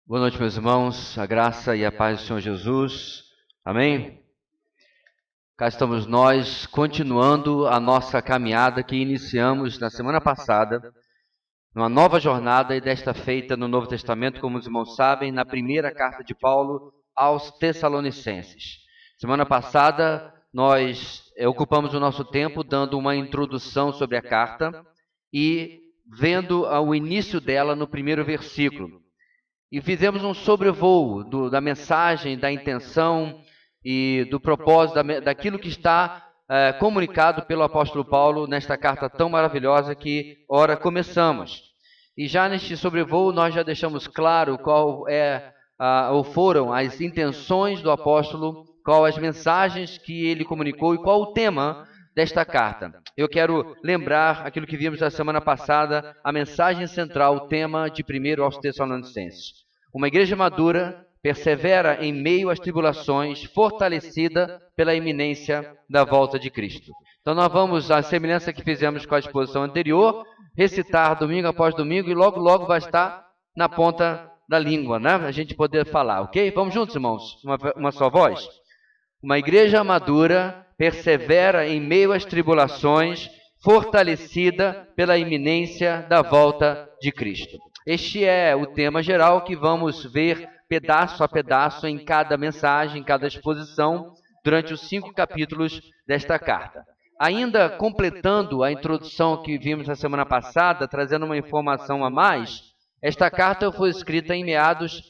Boa noite, meus irmãos, a graça e a paz do Senhor Jesus, amém? Cá estamos nós, continuando a nossa caminhada que iniciamos na semana passada, numa nova jornada, e desta feita no Novo Testamento, como os irmãos sabem, na primeira carta de Paulo aos Tessalonicenses. Semana passada, nós ocupamos o nosso tempo dando uma introdução sobre a carta e vendo o início dela no primeiro versículo. E fizemos um sobrevoo da mensagem, da intenção e do propósito, daquilo que está comunicado pelo apóstolo Paulo nesta carta tão maravilhosa que ora começamos. E já neste sobrevoo nós já deixamos claro qual ou foram as intenções do apóstolo, qual as mensagens que ele comunicou e qual o tema desta carta. Eu quero lembrar aquilo que vimos na semana passada, a mensagem central, o tema de 1 aos Tessalonicenses. Uma igreja madura persevera em meio às tribulações, fortalecida pela iminência da volta de Cristo. Então nós vamos, à semelhança que fizemos com a exposição anterior, recitar domingo após domingo e logo vai estar na ponta da língua, né? A gente poder falar, ok? Vamos juntos, irmãos? Uma só voz? Uma igreja madura persevera em meio às tribulações, fortalecida pela iminência da volta de Cristo. Este é o tema geral que vamos ver pedaço a pedaço em cada mensagem, em cada exposição, durante os 5 capítulos desta carta. Ainda completando a introdução que vimos na semana passada, trazendo uma informação a mais, esta carta foi escrita em meados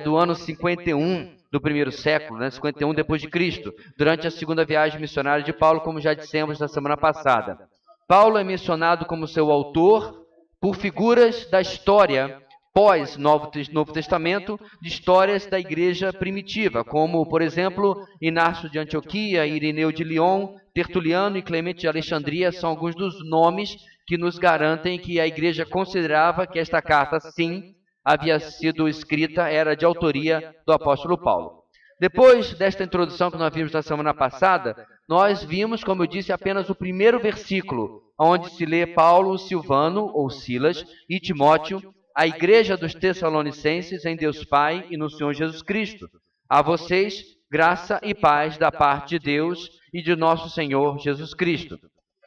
do ano 51 do primeiro século, 51 depois de Cristo, durante a segunda viagem missionária de Paulo, como já dissemos na semana passada. Paulo é mencionado como seu autor por figuras da história pós-Novo Testamento, de histórias da igreja primitiva, como, por exemplo, Inácio de Antioquia, Irineu de Lyon, Tertuliano e Clemente de Alexandria são alguns dos nomes que nos garantem que a igreja considerava que esta carta, sim, havia sido escrita, era de autoria do apóstolo Paulo. Depois desta introdução que nós vimos na semana passada, nós vimos, como eu disse, apenas o primeiro versículo, onde se lê Paulo, Silvano, ou Silas, e Timóteo, a igreja dos Tessalonicenses em Deus Pai e no Senhor Jesus Cristo. A vocês, graça e paz da parte de Deus e de nosso Senhor Jesus Cristo.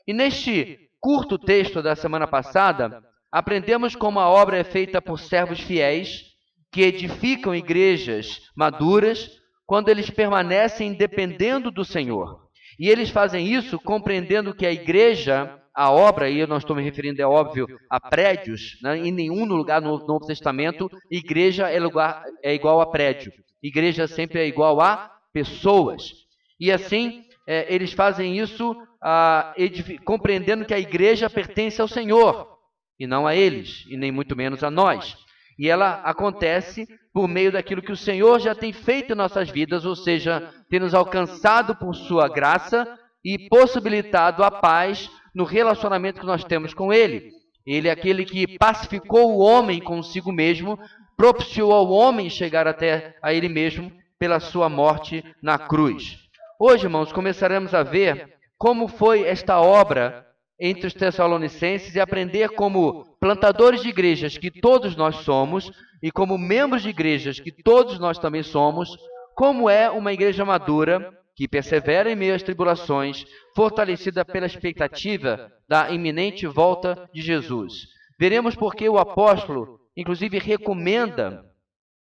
E neste curto texto da semana passada, aprendemos como a obra é feita por servos fiéis, que edificam igrejas maduras, quando eles permanecem dependendo do Senhor. E eles fazem isso compreendendo que a igreja, a obra, e eu não estou me referindo, é óbvio, a prédios, em nenhum lugar no Novo Testamento, igreja é igual a prédio. Igreja sempre é igual a pessoas. E assim, eles fazem isso compreendendo que a igreja pertence ao Senhor, e não a eles, e nem muito menos a nós. E ela acontece por meio daquilo que o Senhor já tem feito em nossas vidas, ou seja, tem nos alcançado por sua graça e possibilitado a paz no relacionamento que nós temos com Ele. Ele é aquele que pacificou o homem consigo mesmo, propiciou ao homem chegar até a Ele mesmo pela sua morte na cruz. Hoje, irmãos, começaremos a ver como foi esta obra entre os Tessalonicenses e aprender como plantadores de igrejas que todos nós somos e como membros de igrejas que todos nós também somos, como é uma igreja madura que persevera em meio às tribulações, fortalecida pela expectativa da iminente volta de Jesus. Veremos porque o apóstolo, inclusive, recomenda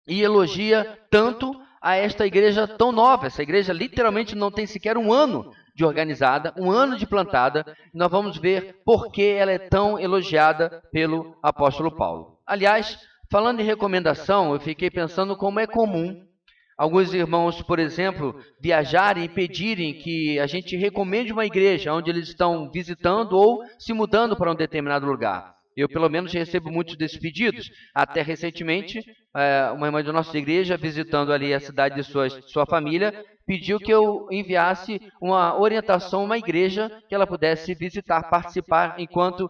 e elogia tanto a esta igreja tão nova. Essa igreja literalmente não tem sequer um ano de organizada, um ano de plantada. Nós vamos ver por que ela é tão elogiada pelo apóstolo Paulo. Aliás, falando em recomendação, eu fiquei pensando como é comum alguns irmãos, por exemplo, viajarem e pedirem que a gente recomende uma igreja onde eles estão visitando ou se mudando para um determinado lugar. Eu, pelo menos, recebo muitos desses pedidos. Até recentemente, uma irmã da nossa igreja, visitando ali a cidade de sua família, pediu que eu enviasse uma orientação a uma igreja que ela pudesse visitar, participar enquanto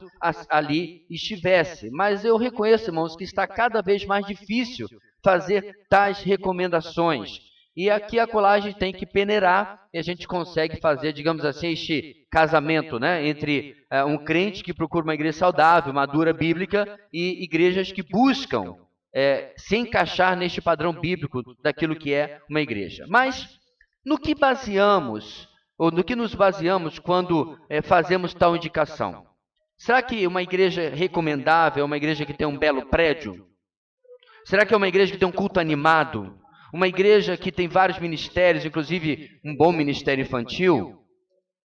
ali estivesse. Mas eu reconheço, irmãos, que está cada vez mais difícil fazer tais recomendações. E aqui a colagem tem que peneirar e a gente consegue fazer, digamos assim, este casamento, né, entre um crente que procura uma igreja saudável, madura, bíblica, e igrejas que buscam se encaixar neste padrão bíblico daquilo que é uma igreja. Mas no que baseamos, ou no que nos baseamos quando fazemos tal indicação? Será que uma igreja recomendável é uma igreja que tem um belo prédio? Será que é uma igreja que tem um culto animado? Uma igreja que tem vários ministérios, inclusive um bom ministério infantil?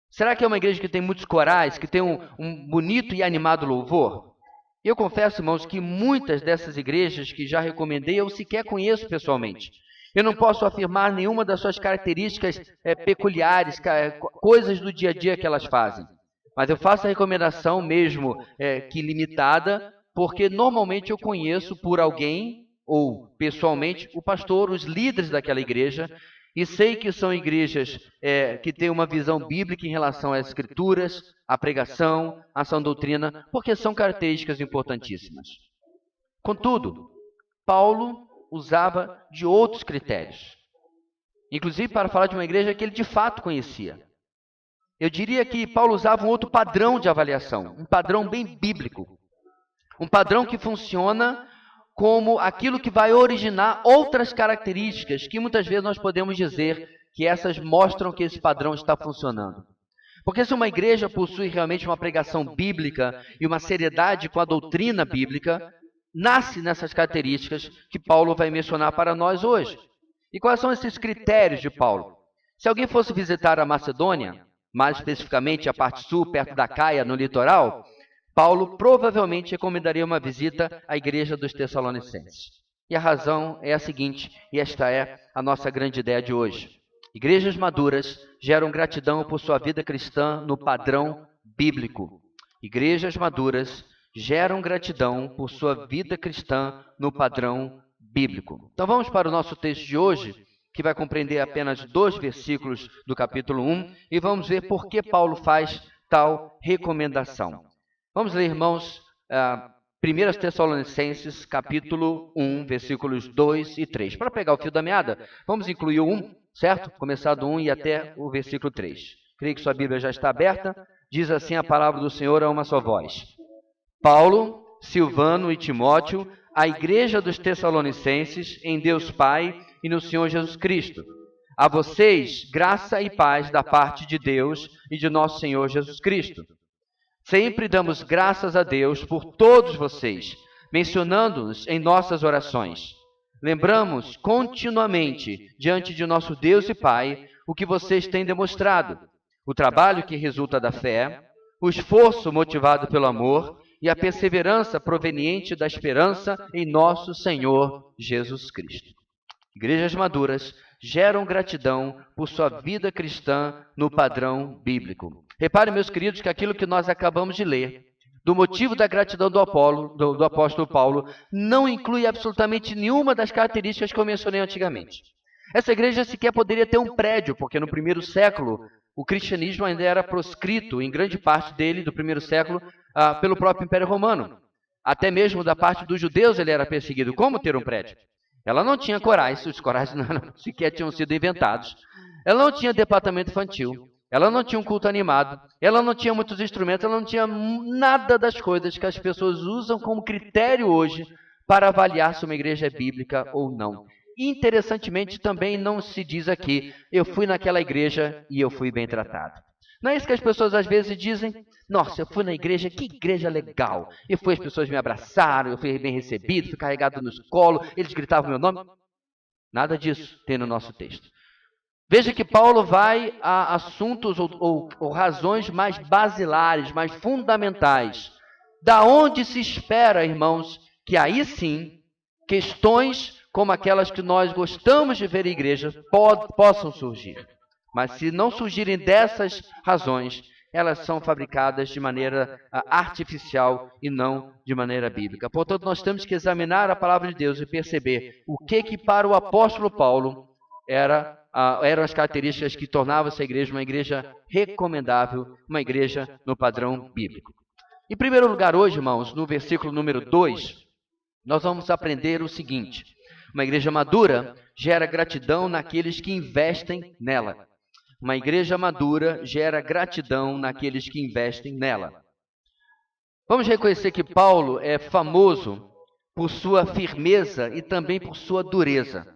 Será que é uma igreja que tem muitos corais, que tem um bonito e animado louvor? Eu confesso, irmãos, que muitas dessas igrejas que já recomendei eu sequer conheço pessoalmente. Eu não posso afirmar nenhuma das suas características peculiares, coisas do dia a dia que elas fazem. Mas eu faço a recomendação mesmo que limitada, porque normalmente eu conheço por alguém ou pessoalmente o pastor, os líderes daquela igreja, e sei que são igrejas que têm uma visão bíblica em relação às escrituras, à pregação, à sã doutrina, porque são características importantíssimas. Contudo, Paulo usava de outros critérios, inclusive para falar de uma igreja que ele de fato conhecia. Eu diria que Paulo usava um outro padrão de avaliação, um padrão bem bíblico, um padrão que funciona como aquilo que vai originar outras características que muitas vezes nós podemos dizer que essas mostram que esse padrão está funcionando. Porque se uma igreja possui realmente uma pregação bíblica e uma seriedade com a doutrina bíblica, nasce nessas características que Paulo vai mencionar para nós hoje. E quais são esses critérios de Paulo? Se alguém fosse visitar a Macedônia, mais especificamente a parte sul, perto da Caia, no litoral, Paulo provavelmente recomendaria uma visita à igreja dos Tessalonicenses. E a razão é a seguinte, e esta é a nossa grande ideia de hoje. Igrejas maduras geram gratidão por sua vida cristã no padrão bíblico. Igrejas maduras geram gratidão por sua vida cristã no padrão bíblico. Então vamos para o nosso texto de hoje, que vai compreender apenas 2 versículos do capítulo 1, e vamos ver por que Paulo faz tal recomendação. Vamos ler, irmãos, 1 Tessalonicenses, capítulo 1, versículos 2 e 3. Para pegar o fio da meada, vamos incluir o 1, certo? Começar do 1 e até o versículo 3. Creio que sua Bíblia já está aberta. Diz assim a palavra do Senhor a uma só voz. Paulo, Silvano e Timóteo, à igreja dos Tessalonicenses, em Deus Pai e no Senhor Jesus Cristo. A vocês, graça e paz da parte de Deus e de nosso Senhor Jesus Cristo. Sempre damos graças a Deus por todos vocês, mencionando-os em nossas orações. Lembramos continuamente, diante de nosso Deus e Pai, o que vocês têm demonstrado, o trabalho que resulta da fé, o esforço motivado pelo amor e a perseverança proveniente da esperança em nosso Senhor Jesus Cristo. Igrejas maduras geram gratidão por sua vida cristã no padrão bíblico. Reparem, meus queridos, que aquilo que nós acabamos de ler, do motivo da gratidão do apóstolo Paulo, não inclui absolutamente nenhuma das características que eu mencionei antigamente. Essa igreja sequer poderia ter um prédio, porque no primeiro século o cristianismo ainda era proscrito, em grande parte dele, do primeiro século, pelo próprio Império Romano. Até mesmo da parte dos judeus ele era perseguido. Como ter um prédio? Ela não tinha corais, os corais não sequer tinham sido inventados. Ela não tinha departamento infantil. Ela não tinha um culto animado, ela não tinha muitos instrumentos, ela não tinha nada das coisas que as pessoas usam como critério hoje para avaliar se uma igreja é bíblica ou não. Interessantemente, também não se diz aqui, eu fui naquela igreja e eu fui bem tratado. Não é isso que as pessoas às vezes dizem? Nossa, eu fui na igreja, que igreja legal. E foi, as pessoas me abraçaram, eu fui bem recebido, fui carregado nos colos, eles gritavam meu nome. Nada disso tem no nosso texto. Veja que Paulo vai a assuntos ou razões mais basilares, mais fundamentais. Da onde se espera, irmãos, que aí sim, questões como aquelas que nós gostamos de ver em igrejas possam surgir. Mas se não surgirem dessas razões, elas são fabricadas de maneira artificial e não de maneira bíblica. Portanto, nós temos que examinar a palavra de Deus e perceber o que para o apóstolo Paulo eram as características que tornavam essa igreja uma igreja recomendável, uma igreja no padrão bíblico. Em primeiro lugar, hoje, irmãos, no versículo número 2, nós vamos aprender o seguinte: uma igreja madura gera gratidão naqueles que investem nela. Uma igreja madura gera gratidão naqueles que investem nela. Vamos reconhecer que Paulo é famoso por sua firmeza e também por sua dureza.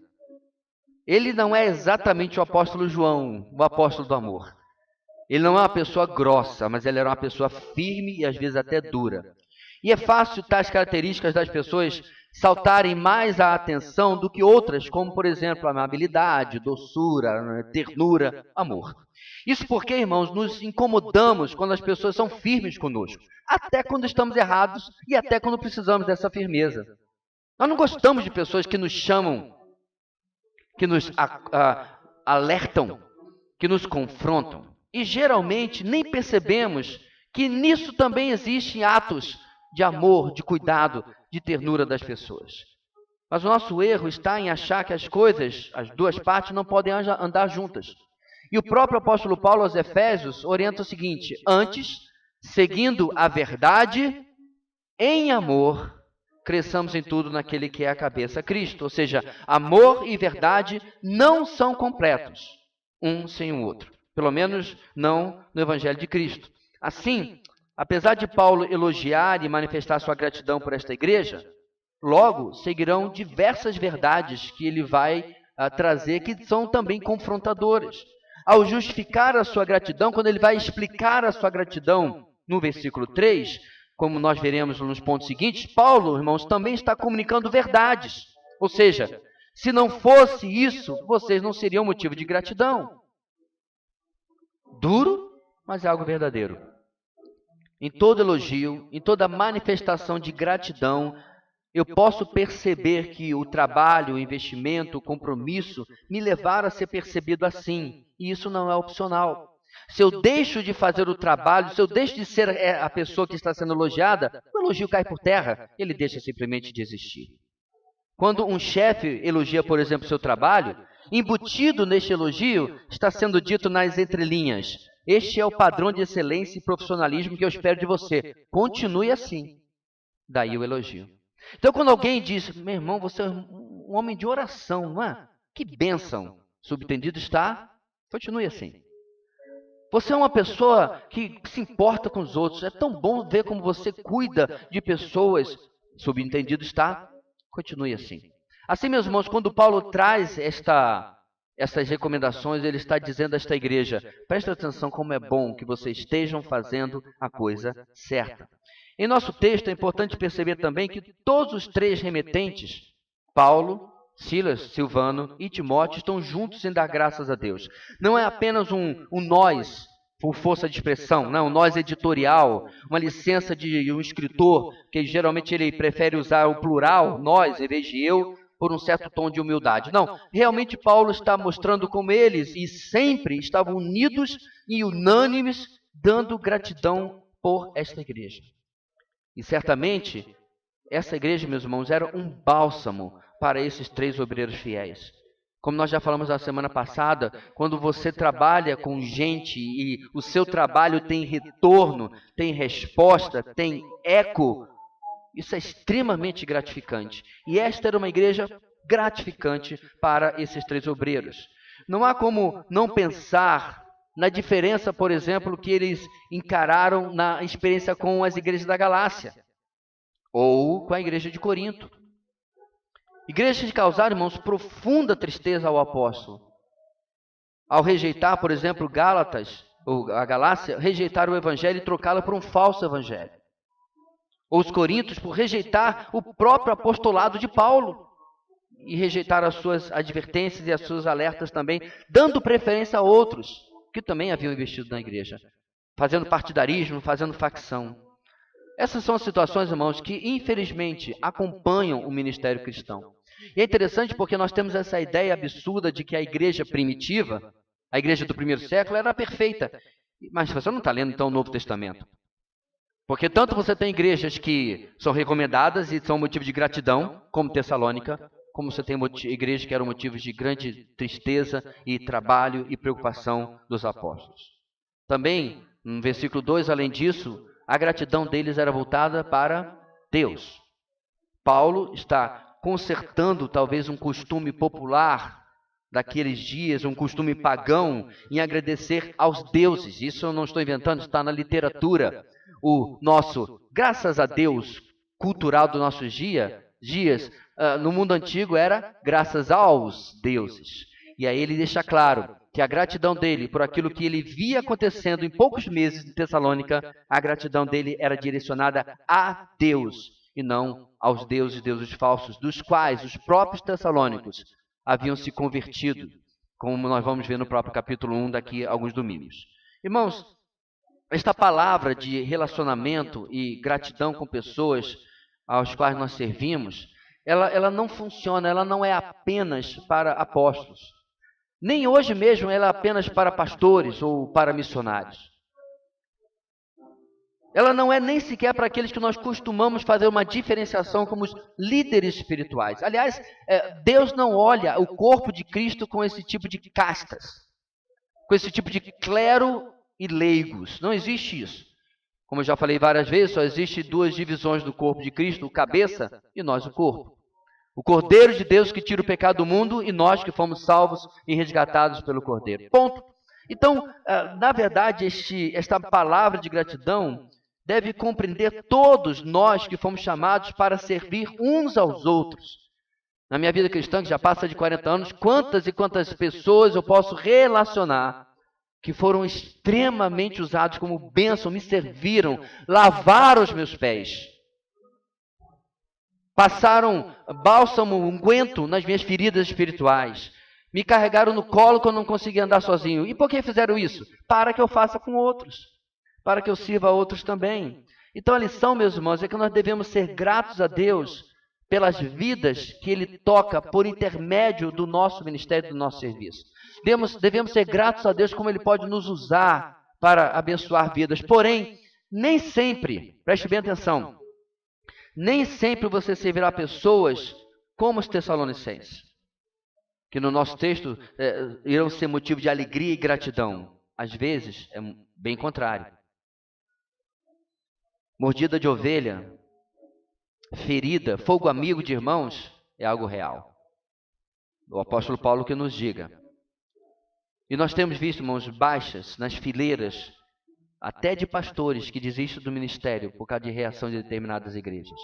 Ele não é exatamente o apóstolo João, o apóstolo do amor. Ele não é uma pessoa grossa, mas ele era uma pessoa firme e às vezes até dura. E é fácil tais características das pessoas saltarem mais a atenção do que outras, como, por exemplo, amabilidade, doçura, ternura, amor. Isso porque, irmãos, nos incomodamos quando as pessoas são firmes conosco, até quando estamos errados e até quando precisamos dessa firmeza. Nós não gostamos de pessoas que nos chamam, que nos alertam, que nos confrontam. E geralmente nem percebemos que nisso também existem atos de amor, de cuidado, de ternura das pessoas. Mas o nosso erro está em achar que as coisas, as duas partes, não podem andar juntas. E o próprio apóstolo Paulo aos Efésios orienta o seguinte: antes, seguindo a verdade, em amor, cresçamos em tudo naquele que é a cabeça, Cristo. Ou seja, amor e verdade não são completos, um sem o outro. Pelo menos não no Evangelho de Cristo. Assim, apesar de Paulo elogiar e manifestar sua gratidão por esta igreja, logo seguirão diversas verdades que ele vai trazer, que são também confrontadoras. Ao justificar a sua gratidão, quando ele vai explicar a sua gratidão no versículo 3, como nós veremos nos pontos seguintes, Paulo, irmãos, também está comunicando verdades. Ou seja, se não fosse isso, vocês não seriam motivo de gratidão. Duro, mas é algo verdadeiro. Em todo elogio, em toda manifestação de gratidão, eu posso perceber que o trabalho, o investimento, o compromisso me levaram a ser percebido assim. E isso não é opcional. Se eu deixo de fazer o trabalho, se eu deixo de ser a pessoa que está sendo elogiada, o elogio cai por terra, ele deixa simplesmente de existir. Quando um chefe elogia, por exemplo, seu trabalho, embutido neste elogio, está sendo dito nas entrelinhas: este é o padrão de excelência e profissionalismo que eu espero de você. Continue assim. Daí o elogio. Então, quando alguém diz: meu irmão, você é um homem de oração, não é? Que bênção. Subentendido está: continue assim. Você é uma pessoa que se importa com os outros. É tão bom ver como você cuida de pessoas. Subentendido está: continue assim. Assim, meus irmãos, quando Paulo traz essas recomendações, ele está dizendo a esta igreja: presta atenção como é bom que vocês estejam fazendo a coisa certa. Em nosso texto é importante perceber também que todos os três remetentes, Paulo, Silas, Silvano e Timóteo, estão juntos em dar graças a Deus. Não é apenas um nós, por força de expressão, não, um nós editorial, uma licença de um escritor, que geralmente ele prefere usar o plural, nós, em vez de eu, por um certo tom de humildade. Não, realmente Paulo está mostrando como eles e sempre estavam unidos e unânimes, dando gratidão por esta igreja. E certamente, essa igreja, meus irmãos, era um bálsamo para esses três obreiros fiéis. Como nós já falamos na semana passada, quando você trabalha com gente e o seu trabalho tem retorno, tem resposta, tem eco, isso é extremamente gratificante. E esta era uma igreja gratificante para esses três obreiros. Não há como não pensar na diferença, por exemplo, que eles encararam na experiência com as igrejas da Galácia ou com a igreja de Corinto. Igrejas que causaram, irmãos, profunda tristeza ao apóstolo. Ao rejeitar, por exemplo, Gálatas, ou a Galácia, rejeitaram o evangelho e trocá-lo por um falso evangelho. Ou os coríntios por rejeitar o próprio apostolado de Paulo e rejeitar as suas advertências e as suas alertas também, dando preferência a outros que também haviam investido na igreja, fazendo partidarismo, fazendo facção. Essas são as situações, irmãos, que infelizmente acompanham o ministério cristão. E é interessante porque nós temos essa ideia absurda de que a igreja primitiva, a igreja do primeiro século, era perfeita. Mas você não está lendo então o Novo Testamento. Porque tanto você tem igrejas que são recomendadas e são motivo de gratidão, como Tessalônica, como você tem igrejas que eram motivos de grande tristeza e trabalho e preocupação dos apóstolos. Também, no versículo 2, além disso, a gratidão deles era voltada para Deus. Paulo está consertando talvez um costume popular daqueles dias, um costume pagão, em agradecer aos deuses. Isso eu não estou inventando, está na literatura. O nosso, graças a Deus, cultural do nosso dia, dias, no mundo antigo, era graças aos deuses. E aí ele deixa claro que a gratidão dele por aquilo que ele via acontecendo em poucos meses em Tessalônica, a gratidão dele era direcionada a Deus e não aos deuses falsos, dos quais os próprios tessalônicos haviam se convertido, como nós vamos ver no próprio capítulo 1 daqui a alguns domingos. Irmãos, esta palavra de relacionamento e gratidão com pessoas aos quais nós servimos, ela não funciona, ela não é apenas para apóstolos. Nem hoje mesmo ela é apenas para pastores ou para missionários. Ela não é nem sequer para aqueles que nós costumamos fazer uma diferenciação como os líderes espirituais. Aliás, Deus não olha o corpo de Cristo com esse tipo de castas, com esse tipo de clero e leigos. Não existe isso. Como eu já falei várias vezes, só existe duas divisões do corpo de Cristo, o cabeça e nós o corpo. O Cordeiro de Deus que tira o pecado do mundo e nós que fomos salvos e resgatados pelo Cordeiro. Ponto. Então, na verdade, esta palavra de gratidão deve compreender todos nós que fomos chamados para servir uns aos outros. Na minha vida cristã, que já passa de 40 anos, quantas e quantas pessoas eu posso relacionar que foram extremamente usados como bênção, me serviram, lavaram os meus pés. Passaram bálsamo, unguento nas minhas feridas espirituais. Me carregaram no colo quando não conseguia andar sozinho. E por que fizeram isso? Para que eu faça com outros. Para que eu sirva a outros também. Então a lição, meus irmãos, é que nós devemos ser gratos a Deus pelas vidas que Ele toca por intermédio do nosso ministério, do nosso serviço. Devemos ser gratos a Deus como Ele pode nos usar para abençoar vidas. Porém, nem sempre, preste bem atenção, nem sempre você servirá pessoas como os tessalonicenses, que no nosso texto irão ser motivo de alegria e gratidão. Às vezes é bem contrário. Mordida de ovelha, ferida, fogo amigo de irmãos é algo real. O apóstolo Paulo que nos diga. E nós temos visto, irmãos, baixas nas fileiras, até de pastores que desistem do ministério por causa de reação de determinadas igrejas.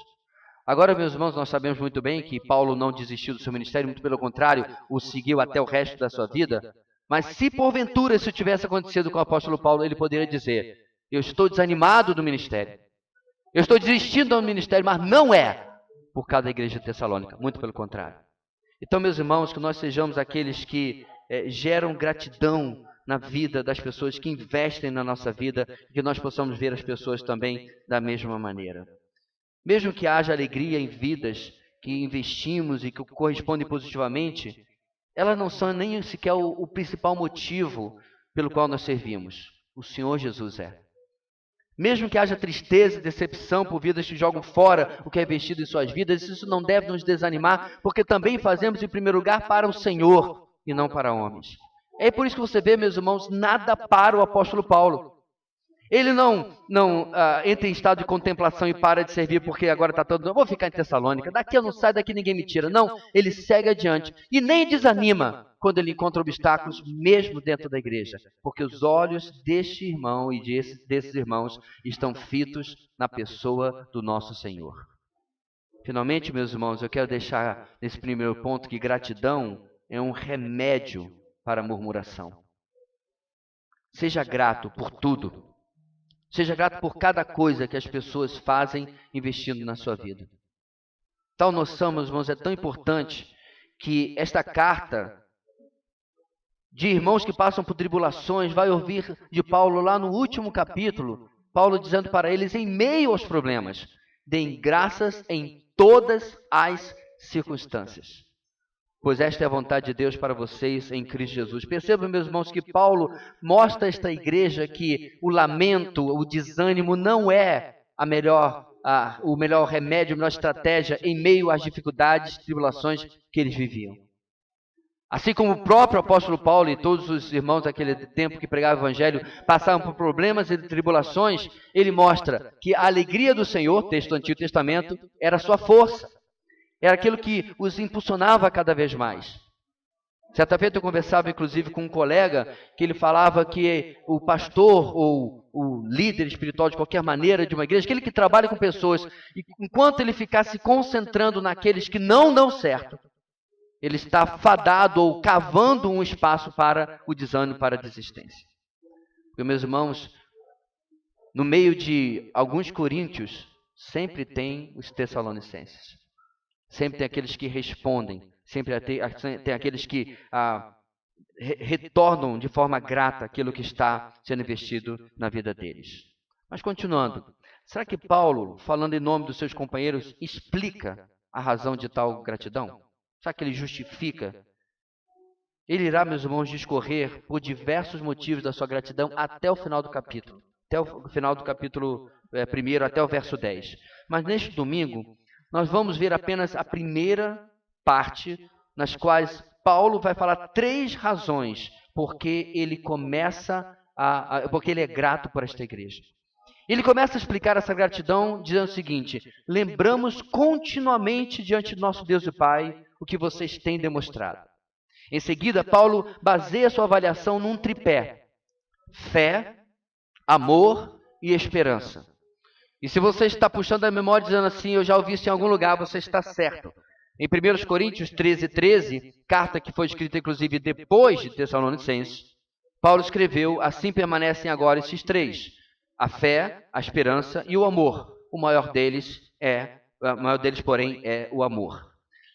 Agora, meus irmãos, nós sabemos muito bem que Paulo não desistiu do seu ministério, muito pelo contrário, o seguiu até o resto da sua vida. Mas se porventura isso tivesse acontecido com o apóstolo Paulo, ele poderia dizer, eu estou desanimado do ministério. Eu estou desistindo do ministério, mas não é por causa da igreja de Tessalônica, muito pelo contrário. Então, meus irmãos, que nós sejamos aqueles que geram gratidão na vida das pessoas que investem na nossa vida, que nós possamos ver as pessoas também da mesma maneira. Mesmo que haja alegria em vidas que investimos e que correspondem positivamente, elas não são nem sequer o principal motivo pelo qual nós servimos. O Senhor Jesus é. Mesmo que haja tristeza e decepção por vidas que jogam fora o que é investido em suas vidas, isso não deve nos desanimar, porque também fazemos em primeiro lugar para o Senhor e não para homens. É por isso que você vê, meus irmãos, nada para o apóstolo Paulo. Ele não entra em estado de contemplação e para de servir porque agora está todo... Vou ficar em Tessalônica, daqui eu não saio, daqui ninguém me tira. Não, ele segue adiante e nem desanima quando ele encontra obstáculos mesmo dentro da igreja. Porque os olhos deste irmão e desses irmãos estão fitos na pessoa do nosso Senhor. Finalmente, meus irmãos, eu quero deixar nesse primeiro ponto que gratidão é um remédio para a murmuração. Seja grato por tudo. Seja grato por cada coisa que as pessoas fazem investindo na sua vida. Tal noção, meus irmãos, é tão importante que esta carta de irmãos que passam por tribulações vai ouvir de Paulo lá no último capítulo, Paulo dizendo para eles, em meio aos problemas, deem graças em todas as circunstâncias. Pois esta é a vontade de Deus para vocês em Cristo Jesus. Percebam, meus irmãos, que Paulo mostra a esta igreja que o lamento, o desânimo não é o melhor remédio, a melhor estratégia em meio às dificuldades e tribulações que eles viviam. Assim como o próprio apóstolo Paulo e todos os irmãos daquele tempo que pregavam o evangelho passavam por problemas e tribulações, ele mostra que a alegria do Senhor, texto do Antigo Testamento, era a sua força. Era aquilo que os impulsionava cada vez mais. Certa feita eu conversava, inclusive, com um colega que ele falava que o pastor ou o líder espiritual, de qualquer maneira, de uma igreja, aquele que trabalha com pessoas, e enquanto ele ficar se concentrando naqueles que não dão certo, ele está fadado ou cavando um espaço para o desânimo, para a desistência. Porque, meus irmãos, no meio de alguns coríntios, sempre tem os tessalonicenses. Sempre tem aqueles que respondem. Sempre tem aqueles que retornam de forma grata aquilo que está sendo investido na vida deles. Mas continuando, será que Paulo, falando em nome dos seus companheiros, explica a razão de tal gratidão? Será que ele justifica? Ele irá, meus irmãos, discorrer por diversos motivos da sua gratidão até o final do capítulo. Até o final do capítulo 1, até o verso 10. Mas neste domingo, nós vamos ver apenas a primeira parte, nas quais Paulo vai falar 3 razões porque ele porque ele é grato por esta igreja. Ele começa a explicar essa gratidão dizendo o seguinte: lembramos continuamente diante do nosso Deus e Pai o que vocês têm demonstrado. Em seguida, Paulo baseia sua avaliação num tripé: fé, amor e esperança. E se você está puxando a memória dizendo assim, eu já ouvi isso em algum lugar, você está certo. Em 1 Coríntios 13, carta que foi escrita inclusive depois de Tessalonicenses, Paulo escreveu: assim permanecem agora esses 3, a fé, a esperança e o amor. O maior deles, porém, é o amor.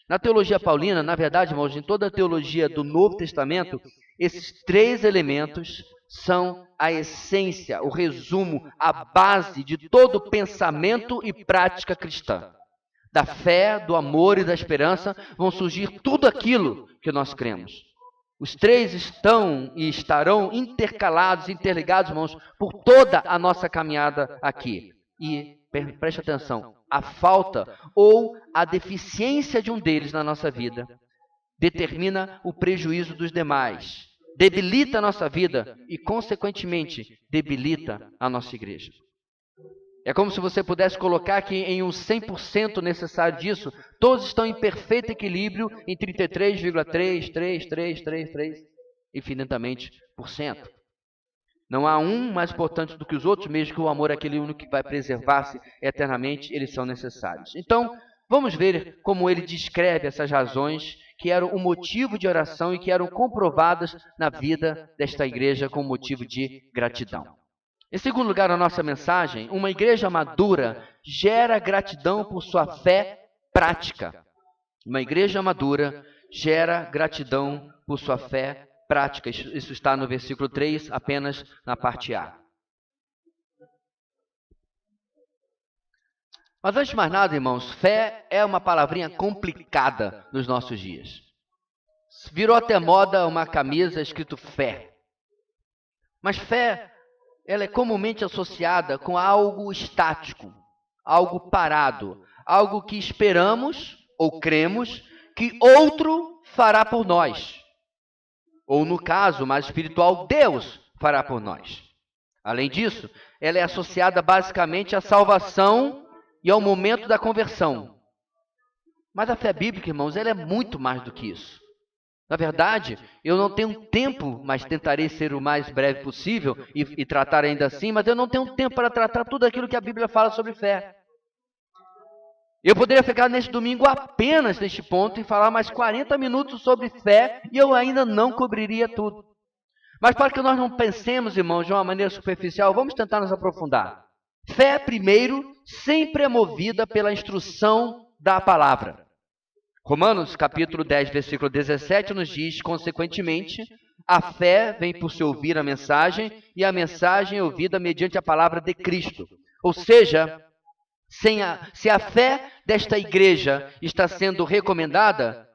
Na teologia paulina, na verdade, irmãos, em toda a teologia do Novo Testamento, esses 3 elementos são a essência, o resumo, a base de todo pensamento e prática cristã. Da fé, do amor e da esperança vão surgir tudo aquilo que nós cremos. Os 3 estão e estarão intercalados, interligados, irmãos, por toda a nossa caminhada aqui. E preste atenção, a falta ou a deficiência de um deles na nossa vida determina o prejuízo dos demais, debilita a nossa vida e, consequentemente, debilita a nossa igreja. É como se você pudesse colocar que em um 100% necessário disso, todos estão em perfeito equilíbrio em 33,3, infinitamente por cento. Não há um mais importante do que os outros, mesmo que o amor é aquele único que vai preservar-se eternamente, eles são necessários. Então, vamos ver como ele descreve essas razões que eram o motivo de oração e que eram comprovadas na vida desta igreja com motivo de gratidão. Em segundo lugar, a nossa mensagem: uma igreja madura gera gratidão por sua fé prática. Uma igreja madura gera gratidão por sua fé prática. Isso está no versículo 3, apenas na parte A. Mas antes de mais nada, irmãos, fé é uma palavrinha complicada nos nossos dias. Virou até moda uma camisa escrito fé. Mas fé, ela é comumente associada com algo estático, algo parado, algo que esperamos ou cremos que outro fará por nós. Ou, no caso mais espiritual, Deus fará por nós. Além disso, ela é associada basicamente à salvação e ao momento da conversão. Mas a fé bíblica, irmãos, ela é muito mais do que isso. Na verdade, eu não tenho tempo, mas tentarei ser o mais breve possível e tratar ainda assim, mas eu não tenho tempo para tratar tudo aquilo que a Bíblia fala sobre fé. Eu poderia ficar neste domingo apenas neste ponto e falar mais 40 minutos sobre fé e eu ainda não cobriria tudo. Mas para que nós não pensemos, irmãos, de uma maneira superficial, vamos tentar nos aprofundar. Fé, primeiro, sempre é movida pela instrução da palavra. Romanos capítulo 10, versículo 17 nos diz, consequentemente, a fé vem por se ouvir a mensagem e a mensagem é ouvida mediante a palavra de Cristo. Ou seja, se a fé desta igreja está sendo recomendada,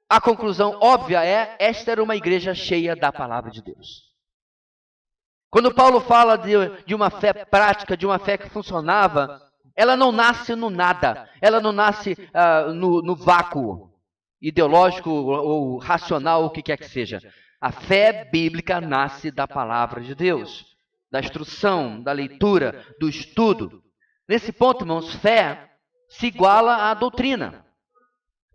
a conclusão óbvia é: esta era uma igreja cheia da palavra de Deus. Quando Paulo fala de uma fé prática, de uma fé que funcionava, ela não nasce no nada, ela não nasce no vácuo ideológico ou racional, o que quer que seja. A fé bíblica nasce da palavra de Deus, da instrução, da leitura, do estudo. Nesse ponto, irmãos, fé se iguala à doutrina.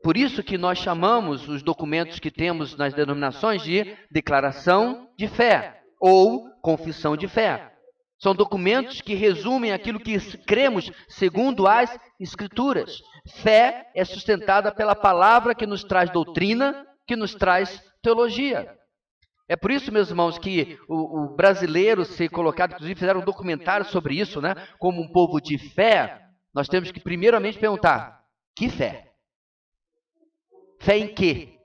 Por isso que nós chamamos os documentos que temos nas denominações de declaração de fé ou confissão de fé. São documentos que resumem aquilo que cremos segundo as Escrituras. Fé é sustentada pela palavra que nos traz doutrina, que nos traz teologia. É por isso, meus irmãos, que o brasileiro ser colocado, inclusive fizeram um documentário sobre isso, né? Como um povo de fé, nós temos que primeiramente perguntar, que fé? Fé em quê?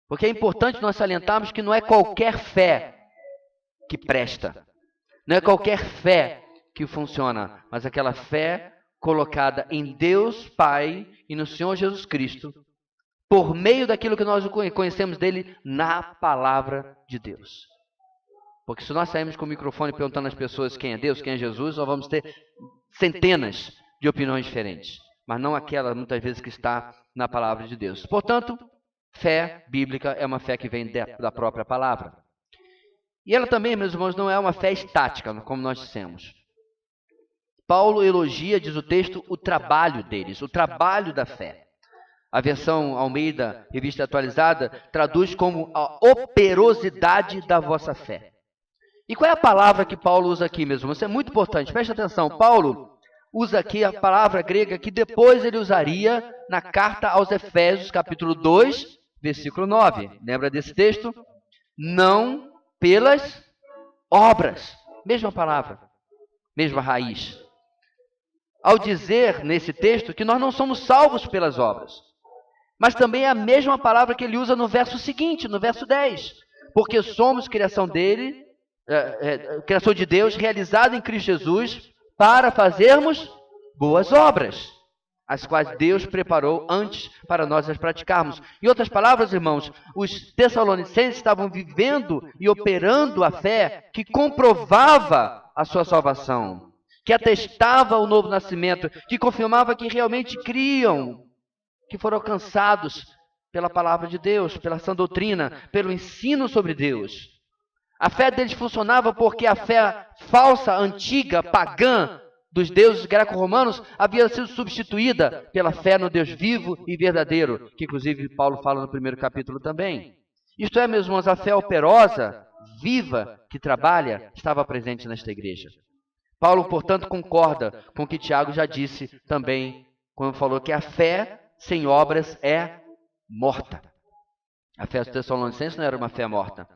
Porque é importante nós salientarmos que não é qualquer fé que presta. Não é qualquer fé que funciona, mas aquela fé colocada em Deus Pai e no Senhor Jesus Cristo, por meio daquilo que nós conhecemos dele na palavra de Deus. Porque se nós sairmos com o microfone perguntando às pessoas quem é Deus, quem é Jesus, nós vamos ter centenas de opiniões diferentes, mas não aquela, muitas vezes, que está na palavra de Deus. Portanto, fé bíblica é uma fé que vem da própria palavra. E ela também, meus irmãos, não é uma fé estática, como nós dissemos. Paulo elogia, diz o texto, o trabalho deles, o trabalho da fé. A versão Almeida, revista atualizada, traduz como a operosidade da vossa fé. E qual é a palavra que Paulo usa aqui, meus irmãos? Isso é muito importante, preste atenção. Paulo usa aqui a palavra grega que depois ele usaria na carta aos Efésios, capítulo 2, versículo 9. Lembra desse texto? Não pelas obras. Mesma palavra, mesma raiz. Ao dizer nesse texto que nós não somos salvos pelas obras. Mas também é a mesma palavra que ele usa no verso seguinte, no verso 10. Porque somos criação dele, criação de Deus, realizada em Cristo Jesus, para fazermos boas obras, as quais Deus preparou antes para nós as praticarmos. Em outras palavras, irmãos, os tessalonicenses estavam vivendo e operando a fé que comprovava a sua salvação, que atestava o novo nascimento, que confirmava que realmente criam, que foram alcançados pela palavra de Deus, pela sã doutrina, pelo ensino sobre Deus. A fé deles funcionava porque a fé falsa, antiga, pagã dos deuses greco-romanos havia sido substituída pela fé no Deus vivo e verdadeiro, que inclusive Paulo fala no primeiro capítulo também. Isto é, meus irmãos, a fé operosa, viva, que trabalha, estava presente nesta igreja. Paulo, portanto, concorda com o que Tiago já disse também, quando falou que a fé sem obras é morta. A fé dos Tessalonicenses não era uma fé morta.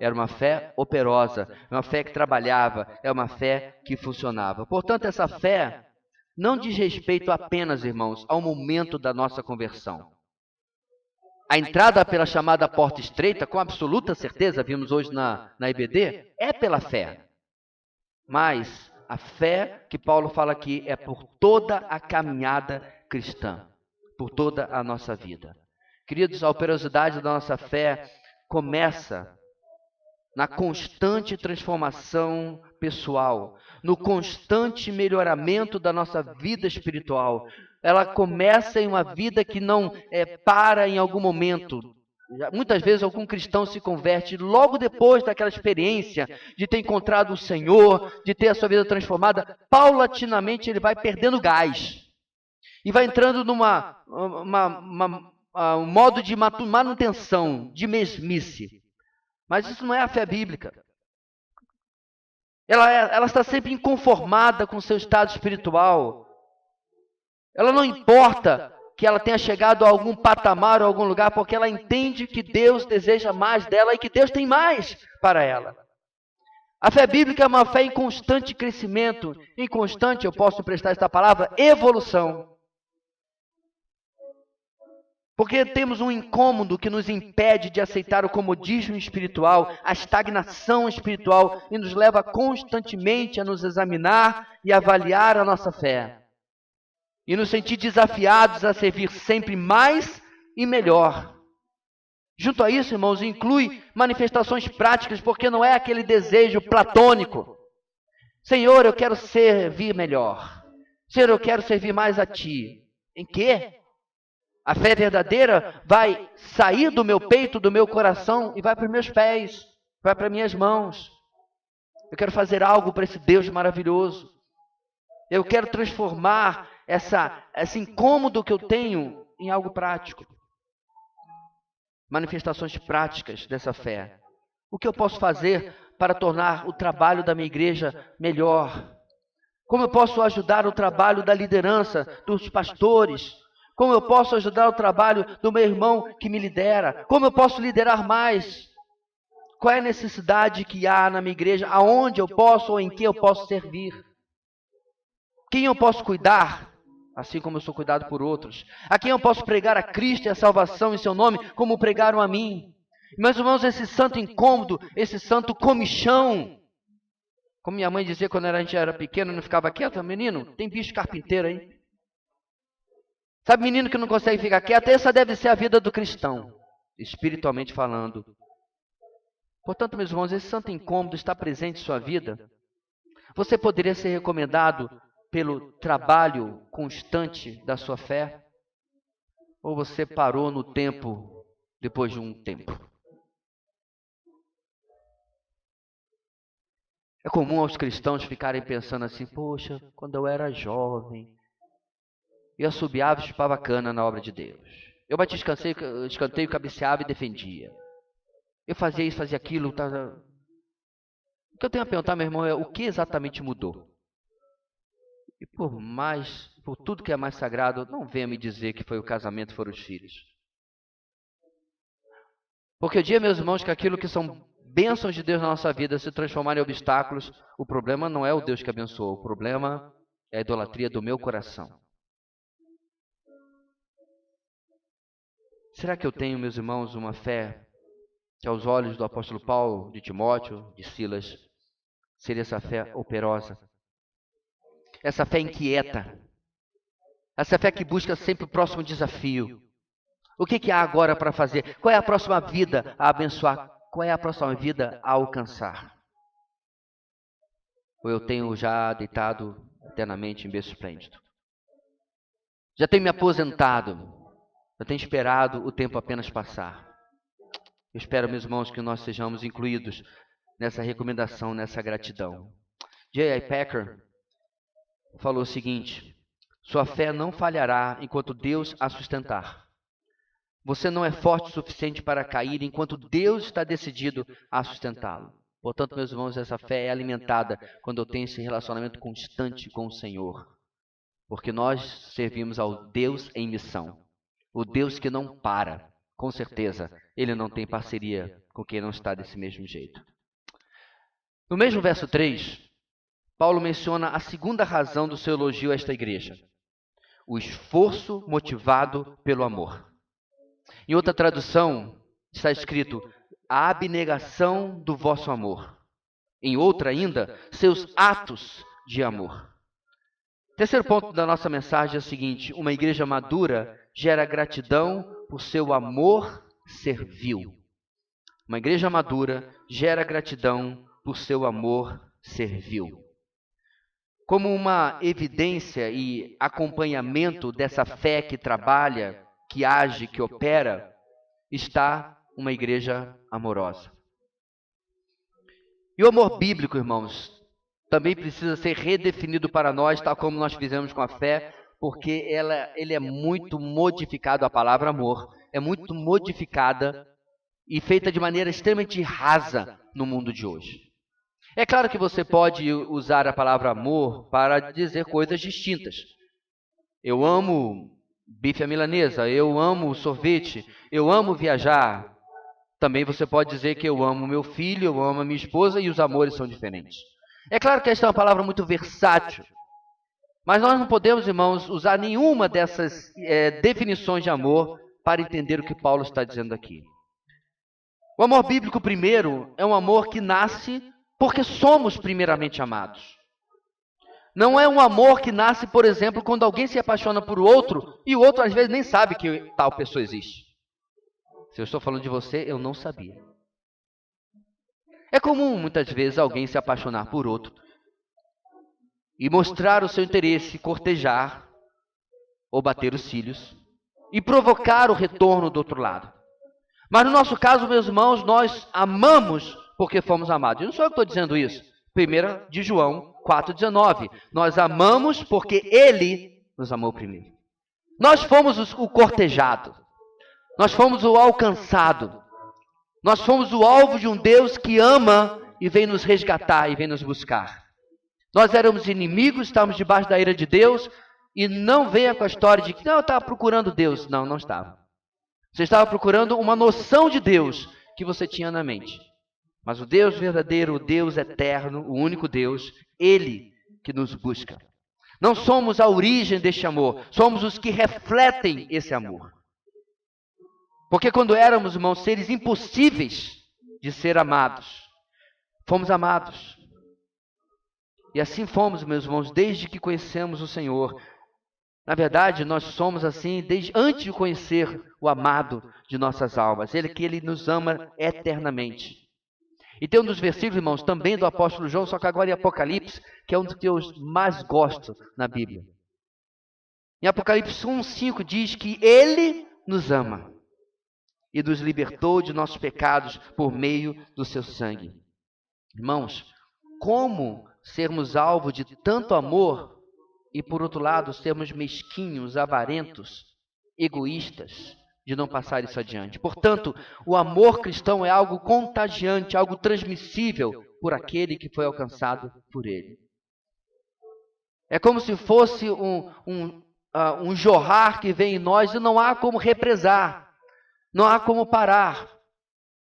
Era uma fé operosa, uma fé que trabalhava, é uma fé que funcionava. Portanto, essa fé não diz respeito apenas, irmãos, ao momento da nossa conversão. A entrada pela chamada porta estreita, com absoluta certeza, vimos hoje na IBD, é pela fé. Mas a fé que Paulo fala aqui é por toda a caminhada cristã, por toda a nossa vida. Queridos, a operosidade da nossa fé começa na constante transformação pessoal, no constante melhoramento da nossa vida espiritual. Ela começa em uma vida que não para em algum momento. Muitas vezes algum cristão se converte logo depois daquela experiência de ter encontrado o Senhor, de ter a sua vida transformada. Paulatinamente ele vai perdendo gás e vai entrando numa um modo de manutenção, de mesmice. Mas isso não é a fé bíblica. Ela está sempre inconformada com o seu estado espiritual. Ela não importa que ela tenha chegado a algum patamar ou algum lugar, porque ela entende que Deus deseja mais dela e que Deus tem mais para ela. A fé bíblica é uma fé em constante crescimento, em constante, eu posso emprestar esta palavra, evolução. Porque temos um incômodo que nos impede de aceitar o comodismo espiritual, a estagnação espiritual, e nos leva constantemente a nos examinar e avaliar a nossa fé. E nos sentir desafiados a servir sempre mais e melhor. Junto a isso, irmãos, inclui manifestações práticas, porque não é aquele desejo platônico. Senhor, eu quero servir melhor. Senhor, eu quero servir mais a Ti. Em quê? A fé verdadeira vai sair do meu peito, do meu coração e vai para os meus pés, vai para minhas mãos. Eu quero fazer algo para esse Deus maravilhoso. Eu quero transformar esse incômodo que eu tenho em algo prático. Manifestações práticas dessa fé. O que eu posso fazer para tornar o trabalho da minha igreja melhor? Como eu posso ajudar o trabalho da liderança, dos pastores? Como eu posso ajudar o trabalho do meu irmão que me lidera? Como eu posso liderar mais? Qual é a necessidade que há na minha igreja? Aonde eu posso ou em que eu posso servir? Quem eu posso cuidar? Assim como eu sou cuidado por outros. A quem eu posso pregar a Cristo e a salvação em seu nome, como pregaram a mim. Meus irmãos, esse santo incômodo, esse santo comichão. Como minha mãe dizia quando a gente era pequeno, não ficava quieto, menino, tem bicho carpinteiro aí. Sabe, menino que não consegue ficar quieto? Essa deve ser a vida do cristão, espiritualmente falando. Portanto, meus irmãos, esse santo incômodo está presente em sua vida. Você poderia ser recomendado pelo trabalho constante da sua fé? Ou você parou no tempo depois de um tempo? É comum aos cristãos ficarem pensando assim, poxa, quando eu era jovem, eu assobiava e chupava cana na obra de Deus. Eu batia escanteio, cabeceava e defendia. Eu fazia isso, fazia aquilo. O que eu tenho a perguntar, meu irmão, é o que exatamente mudou? E por tudo que é mais sagrado, não venha me dizer que foi o casamento, foram os filhos. Porque o dia, meus irmãos, que aquilo que são bênçãos de Deus na nossa vida se transformarem em obstáculos, o problema não é o Deus que abençoou, o problema é a idolatria do meu coração. Será que eu tenho, meus irmãos, uma fé que aos olhos do apóstolo Paulo, de Timóteo, de Silas, seria essa fé operosa? Essa fé inquieta. Essa fé que busca sempre o próximo desafio. O que há agora para fazer? Qual é a próxima vida a abençoar? Qual é a próxima vida a alcançar? Ou eu tenho já deitado eternamente em berço esplêndido? Já tenho me aposentado? Já tenho esperado o tempo apenas passar? Eu espero, meus irmãos, que nós sejamos incluídos nessa recomendação, nessa gratidão. J.I. Packer falou o seguinte: sua fé não falhará enquanto Deus a sustentar. Você não é forte o suficiente para cair enquanto Deus está decidido a sustentá-lo. Portanto, meus irmãos, essa fé é alimentada quando eu tenho esse relacionamento constante com o Senhor. Porque nós servimos ao Deus em missão. O Deus que não para. Com certeza, Ele não tem parceria com quem não está desse mesmo jeito. No mesmo verso 3, Paulo menciona a segunda razão do seu elogio a esta igreja. O esforço motivado pelo amor. Em outra tradução, está escrito, a abnegação do vosso amor. Em outra ainda, seus atos de amor. Terceiro ponto da nossa mensagem é o seguinte: uma igreja madura gera gratidão por seu amor servil. Uma igreja madura gera gratidão por seu amor servil. Como uma evidência e acompanhamento dessa fé que trabalha, que age, que opera, está uma igreja amorosa. E o amor bíblico, irmãos, também precisa ser redefinido para nós, tal como nós fizemos com a fé, porque ele é muito modificado, a palavra amor é muito modificada e feita de maneira extremamente rasa no mundo de hoje. É claro que você pode usar a palavra amor para dizer coisas distintas. Eu amo bife à milanesa, eu amo sorvete, eu amo viajar. Também você pode dizer que eu amo meu filho, eu amo a minha esposa e os amores são diferentes. É claro que esta é uma palavra muito versátil, mas nós não podemos, irmãos, usar nenhuma dessas definições de amor para entender o que Paulo está dizendo aqui. O amor bíblico, primeiro, é um amor que nasce porque somos primeiramente amados. Não é um amor que nasce, por exemplo, quando alguém se apaixona por outro e o outro às vezes nem sabe que tal pessoa existe. Se eu estou falando de você, eu não sabia. É comum, muitas vezes, alguém se apaixonar por outro e mostrar o seu interesse, cortejar ou bater os cílios e provocar o retorno do outro lado. Mas no nosso caso, meus irmãos, nós amamos porque fomos amados. E não sou eu que estou dizendo isso. 1 de João 4,19. Nós amamos porque Ele nos amou primeiro. Nós fomos o cortejado. Nós fomos o alcançado. Nós fomos o alvo de um Deus que ama e vem nos resgatar e vem nos buscar. Nós éramos inimigos, estávamos debaixo da ira de Deus, e não venha com a história de que não, eu estava procurando Deus. Não, não estava. Você estava procurando uma noção de Deus que você tinha na mente. Mas o Deus verdadeiro, o Deus eterno, o único Deus, Ele que nos busca. Não somos a origem deste amor, somos os que refletem esse amor. Porque quando éramos, irmãos, seres impossíveis de ser amados, fomos amados. E assim fomos, meus irmãos, desde que conhecemos o Senhor. Na verdade, nós somos assim desde antes de conhecer o amado de nossas almas. Ele nos ama eternamente. E tem um dos versículos, irmãos, também do apóstolo João, só que agora em Apocalipse, que é um dos que eu mais gosto na Bíblia. Em Apocalipse 1:5 diz que Ele nos ama e nos libertou de nossos pecados por meio do seu sangue. Irmãos, como sermos alvo de tanto amor e, por outro lado, sermos mesquinhos, avarentos, egoístas, de não passar isso adiante. Portanto, o amor cristão é algo contagiante, algo transmissível por aquele que foi alcançado por ele. É como se fosse um jorrar que vem em nós e não há como represar, não há como parar.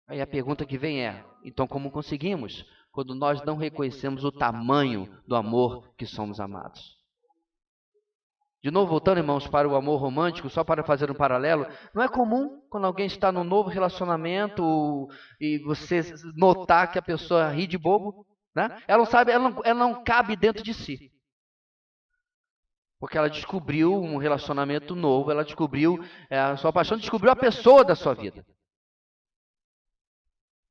Aí a pergunta que vem é, então como conseguimos? Quando nós não reconhecemos o tamanho do amor que somos amados. De novo, voltando, irmãos, para o amor romântico, só para fazer um paralelo, não é comum quando alguém está num novo relacionamento e você notar que a pessoa ri de bobo, né? Ela não sabe, ela não cabe dentro de si. Porque ela descobriu um relacionamento novo, ela descobriu a sua paixão, descobriu a pessoa da sua vida.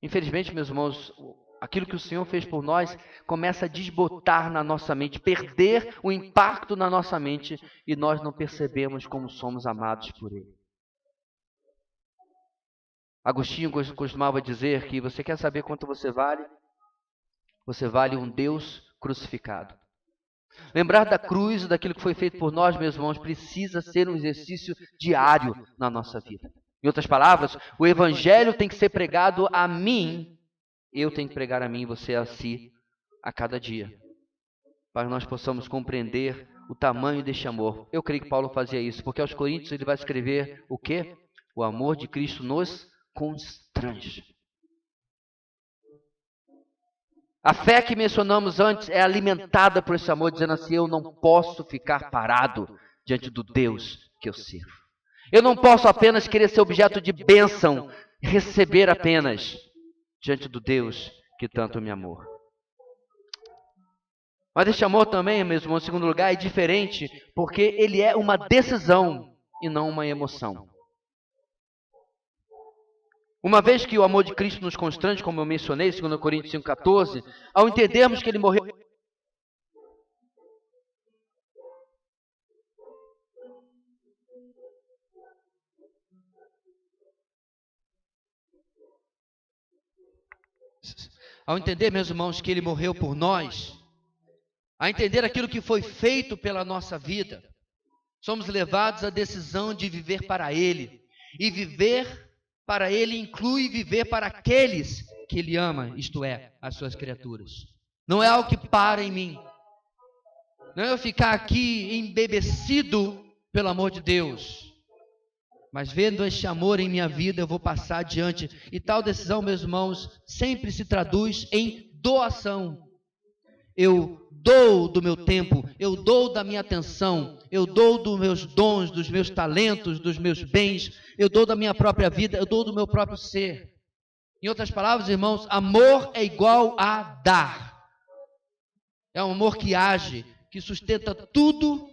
Infelizmente, meus irmãos, aquilo que o Senhor fez por nós começa a desbotar na nossa mente, perder o impacto na nossa mente e nós não percebemos como somos amados por Ele. Agostinho costumava dizer que você quer saber quanto você vale? Você vale um Deus crucificado. Lembrar da cruz, daquilo que foi feito por nós, meus irmãos, precisa ser um exercício diário na nossa vida. Em outras palavras, o Evangelho tem que ser pregado a mim. Eu tenho que pregar a mim e você a si a cada dia, para que nós possamos compreender o tamanho deste amor. Eu creio que Paulo fazia isso, porque aos Coríntios ele vai escrever o quê? O amor de Cristo nos constrange. A fé que mencionamos antes é alimentada por esse amor, dizendo assim, eu não posso ficar parado diante do Deus que eu sirvo. Eu não posso apenas querer ser objeto de bênção, receber apenas diante do Deus que tanto me amou. Mas este amor também, meu irmão, em segundo lugar, é diferente porque ele é uma decisão e não uma emoção. Uma vez que o amor de Cristo nos constrange, como eu mencionei, 2 Coríntios 5,14, ao entendermos que ele morreu... Ao entender, meus irmãos, que ele morreu por nós, a entender aquilo que foi feito pela nossa vida, somos levados à decisão de viver para ele. E viver para ele inclui viver para aqueles que ele ama, isto é, as suas criaturas. Não é algo que para em mim. Não é eu ficar aqui embebecido pelo amor de Deus. Mas vendo este amor em minha vida, eu vou passar adiante. E tal decisão, meus irmãos, sempre se traduz em doação. Eu dou do meu tempo, eu dou da minha atenção, eu dou dos meus dons, dos meus talentos, dos meus bens, eu dou da minha própria vida, eu dou do meu próprio ser. Em outras palavras, irmãos, amor é igual a dar. É um amor que age, que sustenta tudo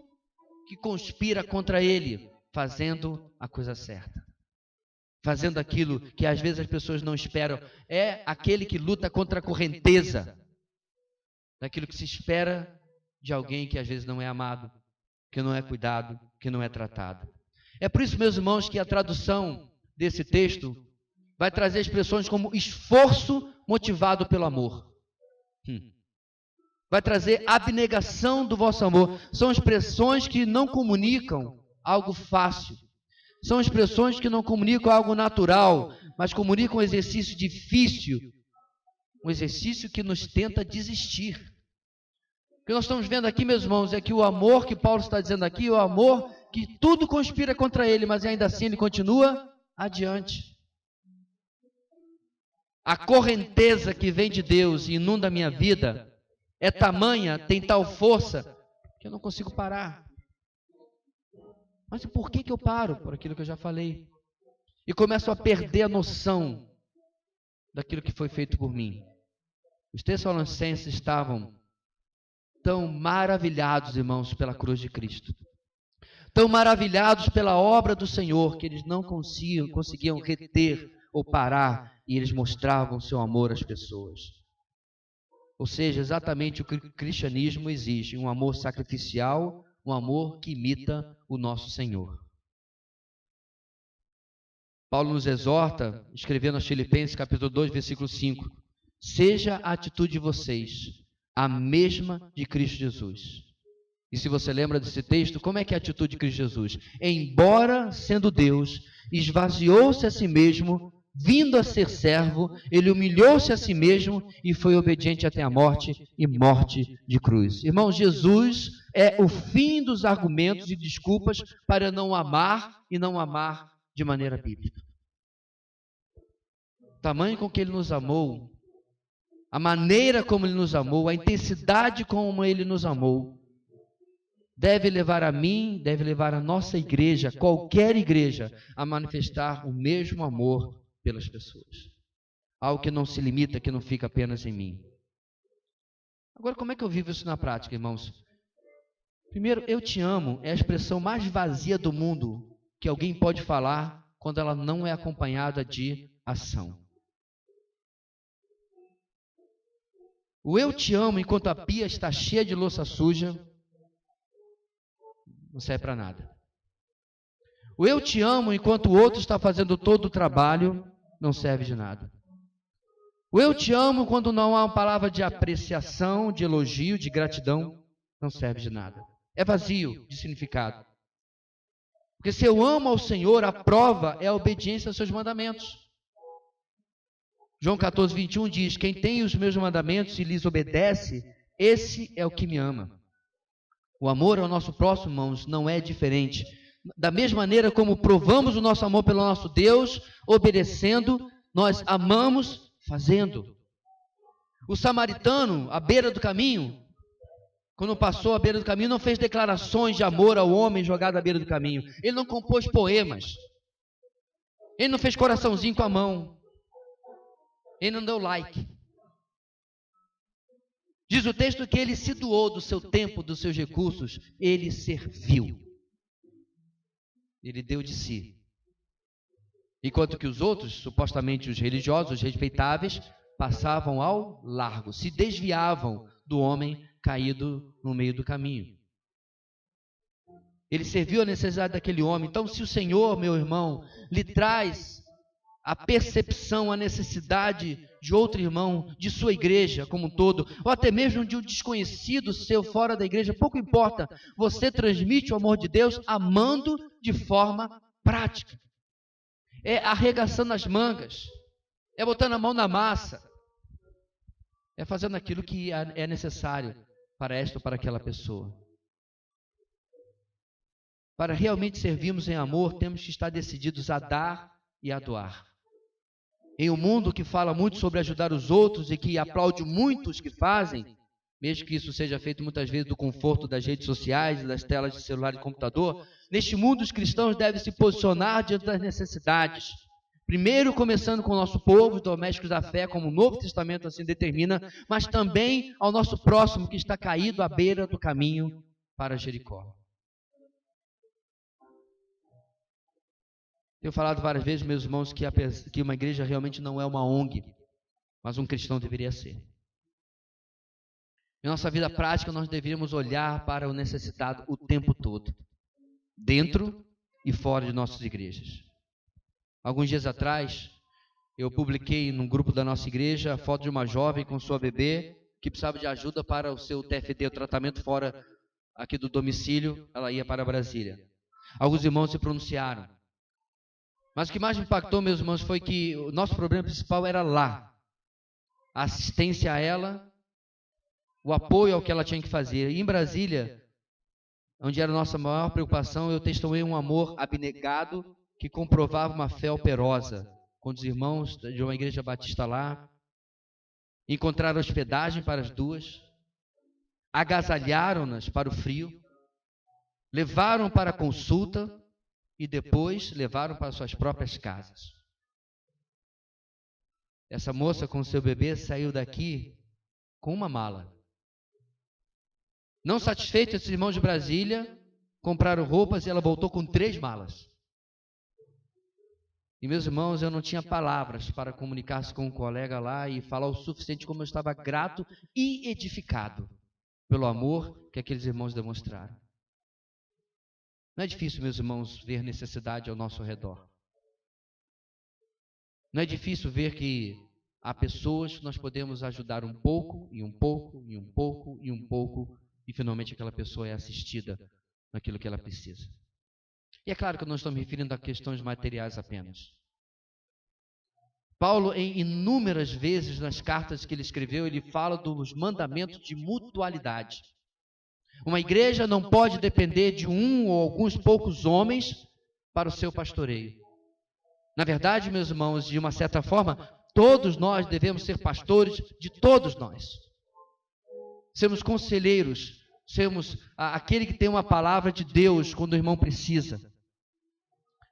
que conspira contra ele, fazendo a coisa certa. Fazendo aquilo que às vezes as pessoas não esperam. É aquele que luta contra a correnteza. Daquilo que se espera de alguém que às vezes não é amado, que não é cuidado, que não é tratado. É por isso, meus irmãos, que a tradução desse texto vai trazer expressões como esforço motivado pelo amor. Vai trazer abnegação do vosso amor. São expressões que não comunicam algo fácil. São expressões que não comunicam algo natural, mas comunicam um exercício difícil, um exercício que nos tenta desistir. O que nós estamos vendo aqui, meus irmãos, é que o amor que Paulo está dizendo aqui, é o amor que tudo conspira contra ele, mas ainda assim ele continua adiante. A correnteza que vem de Deus e inunda a minha vida é tamanha, tem tal força, que eu não consigo parar. Mas por que eu paro? Por aquilo que eu já falei. E começo a perder a noção daquilo que foi feito por mim. Os Tessalonicenses estavam tão maravilhados, irmãos, pela cruz de Cristo. Tão maravilhados pela obra do Senhor, que eles não conseguiam reter ou parar, e eles mostravam seu amor às pessoas. Ou seja, exatamente o que o cristianismo exige, um amor sacrificial, um amor que imita o nosso Senhor. Paulo nos exorta, escrevendo aos Filipenses, capítulo 2, versículo 5, seja a atitude de vocês a mesma de Cristo Jesus. E se você lembra desse texto, como é que é a atitude de Cristo Jesus? Embora sendo Deus, esvaziou-se a si mesmo, vindo a ser servo, ele humilhou-se a si mesmo e foi obediente até a morte e morte de cruz. Irmãos, Jesus é o fim dos argumentos e desculpas para não amar e não amar de maneira bíblica. O tamanho com que ele nos amou, a maneira como ele nos amou, a intensidade como ele nos amou, deve levar a mim, deve levar a nossa igreja, qualquer igreja, a manifestar o mesmo amor pelas pessoas. Algo que não se limita, que não fica apenas em mim. Agora, como é que eu vivo isso na prática, irmãos? Primeiro, eu te amo é a expressão mais vazia do mundo que alguém pode falar quando ela não é acompanhada de ação. O eu te amo enquanto a pia está cheia de louça suja não serve para nada. O eu te amo enquanto o outro está fazendo todo o trabalho não serve de nada. O eu te amo quando não há uma palavra de apreciação, de elogio, de gratidão, não serve de nada. É vazio de significado. Porque se eu amo ao Senhor, a prova é a obediência aos seus mandamentos. João 14, 21 diz, quem tem os meus mandamentos e lhes obedece, esse é o que me ama. O amor ao nosso próximo, irmãos, não é diferente. Da mesma maneira como provamos o nosso amor pelo nosso Deus, obedecendo, nós amamos fazendo. O samaritano, à beira do caminho, quando passou à beira do caminho, não fez declarações de amor ao homem jogado à beira do caminho. Ele não compôs poemas. Ele não fez coraçãozinho com a mão. Ele não deu like. Diz o texto que ele se doou do seu tempo, dos seus recursos, ele serviu. Ele deu de si. Enquanto que os outros, supostamente os religiosos, os respeitáveis, passavam ao largo, se desviavam do homem caído no meio do caminho. Ele serviu a necessidade daquele homem. Então, se o Senhor, meu irmão, lhe traz a percepção, a necessidade de outro irmão, de sua igreja como um todo, ou até mesmo de um desconhecido seu fora da igreja, pouco importa, você transmite o amor de Deus amando de forma prática. É arregaçando as mangas, é botando a mão na massa, é fazendo aquilo que é necessário para esta ou para aquela pessoa. Para realmente servirmos em amor, temos que estar decididos a dar e a doar. Em um mundo que fala muito sobre ajudar os outros e que aplaude muito os que fazem, mesmo que isso seja feito muitas vezes do conforto das redes sociais, das telas de celular e computador, neste mundo os cristãos devem se posicionar diante das necessidades. Primeiro começando com o nosso povo, os domésticos da fé, como o Novo Testamento assim determina, mas também ao nosso próximo que está caído à beira do caminho para Jericó. Tenho falado várias vezes, meus irmãos, que uma igreja realmente não é uma ONG, mas um cristão deveria ser. Em nossa vida prática, nós deveríamos olhar para o necessitado o tempo todo, dentro e fora de nossas igrejas. Alguns dias atrás, eu publiquei num grupo da nossa igreja a foto de uma jovem com sua bebê que precisava de ajuda para o seu TFD, o tratamento fora aqui do domicílio, ela ia para Brasília. Alguns irmãos se pronunciaram. Mas o que mais me impactou, meus irmãos, foi que o nosso problema principal era lá. A assistência a ela, o apoio ao que ela tinha que fazer. E em Brasília, onde era a nossa maior preocupação, eu testemunhei um amor abnegado que comprovava uma fé operosa. Quando os irmãos de uma igreja batista lá encontraram hospedagem para as duas, agasalharam-nas para o frio, levaram para a consulta e depois levaram para suas próprias casas. Essa moça com seu bebê saiu daqui com uma mala. Não satisfeito, esses irmãos de Brasília compraram roupas e ela voltou com 3 malas. E meus irmãos, eu não tinha palavras para comunicar-se com um colega lá e falar o suficiente como eu estava grato e edificado pelo amor que aqueles irmãos demonstraram. Não é difícil, meus irmãos, ver necessidade ao nosso redor. Não é difícil ver que há pessoas que nós podemos ajudar um pouco, e um pouco, e um pouco, e um pouco, e finalmente aquela pessoa é assistida naquilo que ela precisa. E é claro que eu não estou me referindo a questões materiais apenas. Paulo, em inúmeras vezes nas cartas que ele escreveu, ele fala dos mandamentos de mutualidade. Uma igreja não pode depender de um ou alguns poucos homens para o seu pastoreio. Na verdade, meus irmãos, de uma certa forma, todos nós devemos ser pastores de todos nós. Sermos conselheiros, sermos aquele que tem uma palavra de Deus quando o irmão precisa.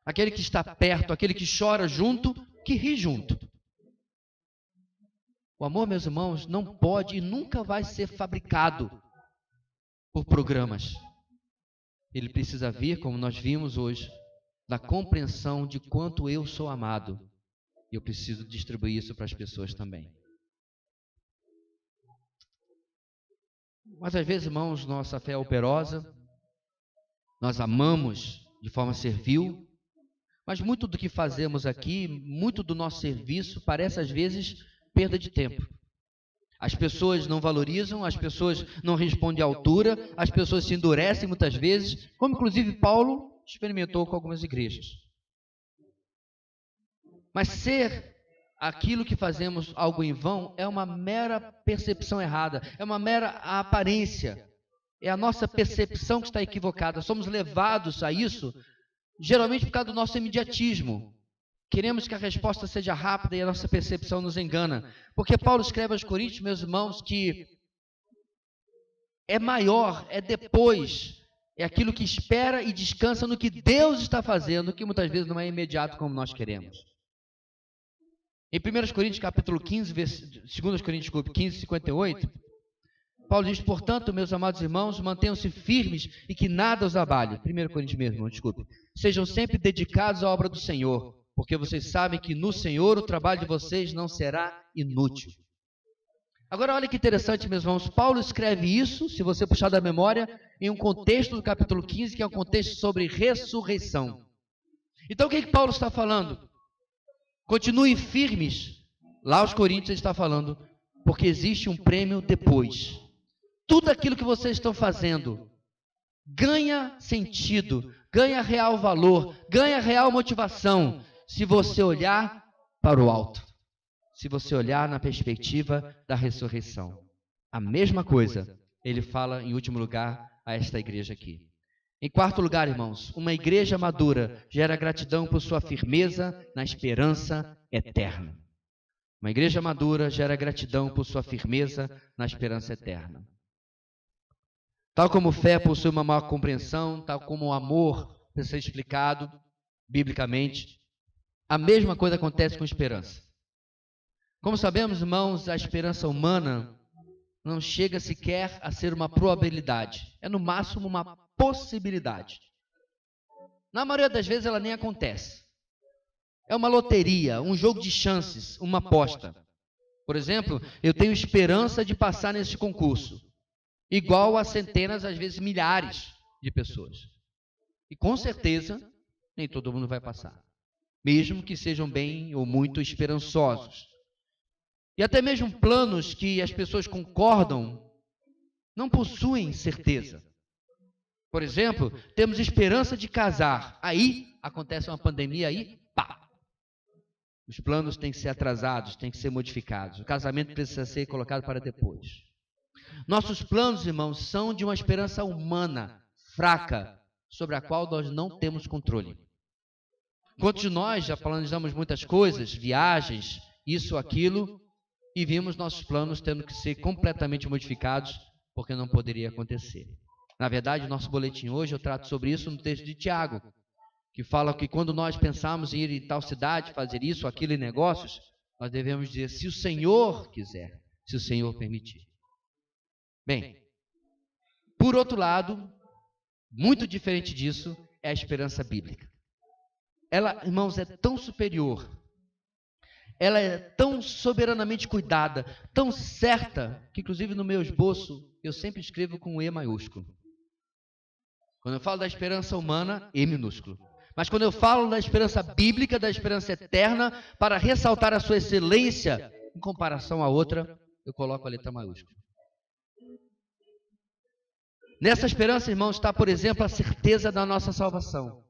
Aquele que está perto, aquele que chora junto, que ri junto. O amor, meus irmãos, não pode e nunca vai ser fabricado por programas. Ele precisa vir, como nós vimos hoje, da compreensão de quanto eu sou amado. E eu preciso distribuir isso para as pessoas também. Mas às vezes, irmãos, nossa fé é operosa, nós amamos de forma servil, mas muito do que fazemos aqui, muito do nosso serviço, parece às vezes perda de tempo. As pessoas não valorizam, as pessoas não respondem à altura, as pessoas se endurecem muitas vezes, como inclusive Paulo experimentou com algumas igrejas. Mas ser aquilo que fazemos algo em vão é uma mera percepção errada, é uma mera aparência, é a nossa percepção que está equivocada. Somos levados a isso, geralmente por causa do nosso imediatismo. Queremos que a resposta seja rápida e a nossa percepção nos engana. Porque Paulo escreve aos Coríntios, meus irmãos, que é maior, é depois, é aquilo que espera e descansa no que Deus está fazendo, que muitas vezes não é imediato como nós queremos. Em 1 Coríntios capítulo 15, 2 Coríntios 15, 58, Paulo diz, portanto, meus amados irmãos, mantenham-se firmes e que nada os abale. 1 Coríntios mesmo, desculpe. Sejam sempre dedicados à obra do Senhor, porque vocês sabem que no Senhor o trabalho de vocês não será inútil. Agora olha que interessante, meus irmãos, Paulo escreve isso, se você puxar da memória, em um contexto do capítulo 15, que é um contexto sobre ressurreição. Então o que Paulo está falando? Continuem firmes. Lá aos Coríntios ele está falando, porque existe um prêmio depois. Tudo aquilo que vocês estão fazendo ganha sentido, ganha real valor, ganha real motivação, se você olhar para o alto, se você olhar na perspectiva da ressurreição. A mesma coisa ele fala em último lugar a esta igreja aqui. Em quarto lugar, irmãos, uma igreja madura gera gratidão por sua firmeza na esperança eterna. Uma igreja madura gera gratidão por sua firmeza na esperança eterna. Tal como fé possui uma maior compreensão, tal como o amor precisa ser explicado biblicamente, a mesma coisa acontece com esperança. Como sabemos, irmãos, a esperança humana não chega sequer a ser uma probabilidade. É no máximo uma possibilidade. Na maioria das vezes ela nem acontece. É uma loteria, um jogo de chances, uma aposta. Por exemplo, eu tenho esperança de passar nesse concurso, igual a centenas, às vezes milhares de pessoas. E com certeza, nem todo mundo vai passar. Mesmo que sejam bem ou muito esperançosos. E até mesmo planos que as pessoas concordam, não possuem certeza. Por exemplo, temos esperança de casar. Aí acontece uma pandemia, aí pá! Os planos têm que ser atrasados, têm que ser modificados. O casamento precisa ser colocado para depois. Nossos planos, irmãos, são de uma esperança humana, fraca, sobre a qual nós não temos controle. Quantos de nós já planejamos muitas coisas, viagens, isso, aquilo, e vimos nossos planos tendo que ser completamente modificados, porque não poderia acontecer. Na verdade, o nosso boletim hoje, eu trato sobre isso no texto de Tiago, que fala que quando nós pensamos em ir em tal cidade, fazer isso, aquilo e negócios, nós devemos dizer, se o Senhor quiser, se o Senhor permitir. Bem, por outro lado, muito diferente disso, é a esperança bíblica. Ela, irmãos, é tão superior, ela é tão soberanamente cuidada, tão certa, que inclusive no meu esboço, eu sempre escrevo com E maiúsculo. Quando eu falo da esperança humana, E minúsculo. Mas quando eu falo da esperança bíblica, da esperança eterna, para ressaltar a sua excelência em comparação à outra, eu coloco a letra maiúscula. Nessa esperança, irmãos, está, por exemplo, a certeza da nossa salvação.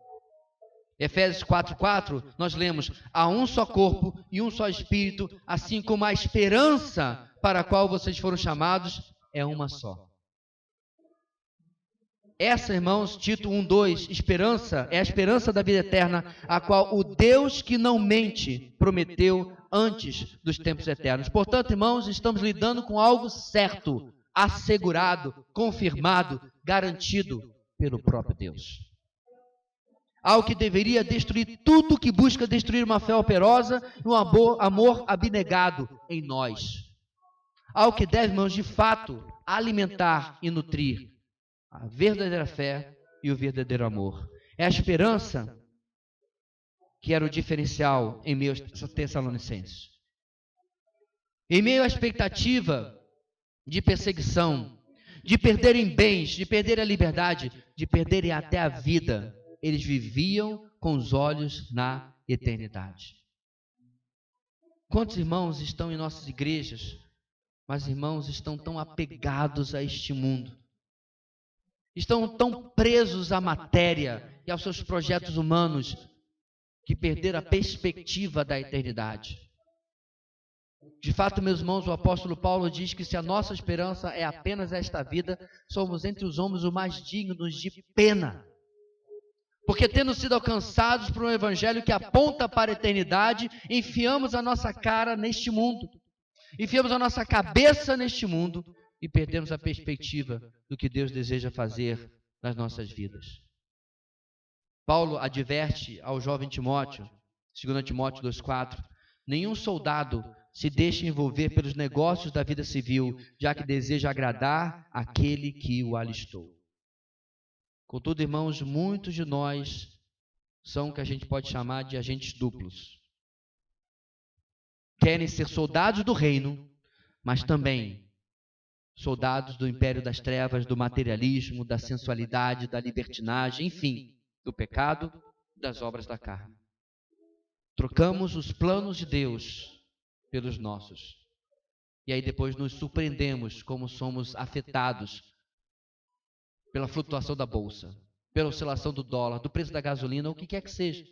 Efésios 4:4, nós lemos, há um só corpo e um só espírito, assim como a esperança para a qual vocês foram chamados é uma só. Essa, irmãos, Tito 1:2, esperança, é a esperança da vida eterna, a qual o Deus que não mente prometeu antes dos tempos eternos. Portanto, irmãos, estamos lidando com algo certo, assegurado, confirmado, garantido pelo próprio Deus. Algo que deveria destruir tudo que busca destruir uma fé operosa e um amor abnegado em nós. Algo que deve, irmãos, de fato, alimentar e nutrir a verdadeira fé e o verdadeiro amor. É a esperança que era o diferencial em meio aos Tessalonicenses. Em meio à expectativa de perseguição, de perderem bens, de perderem a liberdade, de perderem até a vida, eles viviam com os olhos na eternidade. Quantos irmãos estão em nossas igrejas, mas irmãos estão tão apegados a este mundo? Estão tão presos à matéria e aos seus projetos humanos que perderam a perspectiva da eternidade. De fato, meus irmãos, o apóstolo Paulo diz que se a nossa esperança é apenas esta vida, somos entre os homens os mais dignos de pena. Porque tendo sido alcançados por um evangelho que aponta para a eternidade, enfiamos a nossa cara neste mundo, enfiamos a nossa cabeça neste mundo, e perdemos a perspectiva do que Deus deseja fazer nas nossas vidas. Paulo adverte ao jovem Timóteo, 2 Timóteo 2,4, nenhum soldado se deixe envolver pelos negócios da vida civil, já que deseja agradar aquele que o alistou. Contudo, irmãos, muitos de nós são o que a gente pode chamar de agentes duplos. Querem ser soldados do reino, mas também soldados do império das trevas, do materialismo, da sensualidade, da libertinagem, enfim, do pecado, das obras da carne. Trocamos os planos de Deus pelos nossos. E aí depois nos surpreendemos como somos afetados pela flutuação da bolsa, pela oscilação do dólar, do preço da gasolina, o que quer que seja.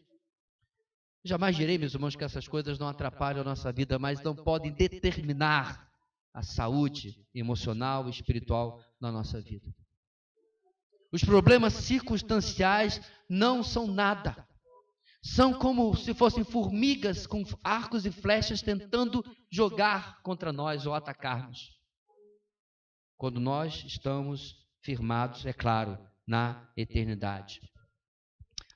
Jamais direi, meus irmãos, que essas coisas não atrapalham a nossa vida, mas não podem determinar a saúde emocional e espiritual na nossa vida. Os problemas circunstanciais não são nada. São como se fossem formigas com arcos e flechas tentando jogar contra nós ou atacar-nos. Quando nós estamos firmados, é claro, na eternidade.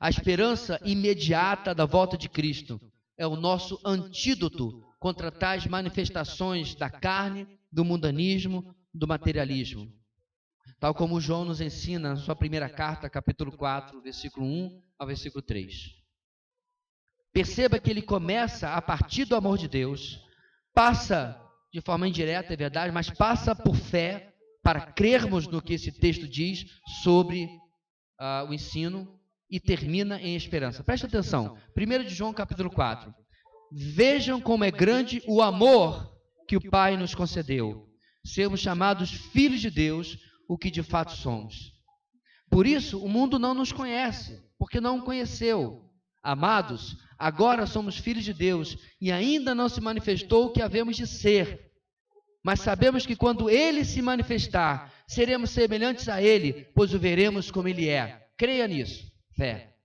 A esperança imediata da volta de Cristo é o nosso antídoto contra tais manifestações da carne, do mundanismo, do materialismo. Tal como João nos ensina na sua primeira carta, capítulo 4, versículo 1 ao versículo 3. Perceba que ele começa a partir do amor de Deus, passa de forma indireta, é verdade, mas passa por fé, para crermos no que esse texto diz sobre o ensino, e termina em esperança. Presta atenção, 1 de João capítulo 4. Vejam como é grande o amor que o Pai nos concedeu, sermos chamados filhos de Deus, o que de fato somos. Por isso, o mundo não nos conhece, porque não o conheceu. Amados, agora somos filhos de Deus e ainda não se manifestou o que havemos de ser. Mas sabemos que quando Ele se manifestar, seremos semelhantes a Ele, pois o veremos como Ele é. Creia nisso. Fé.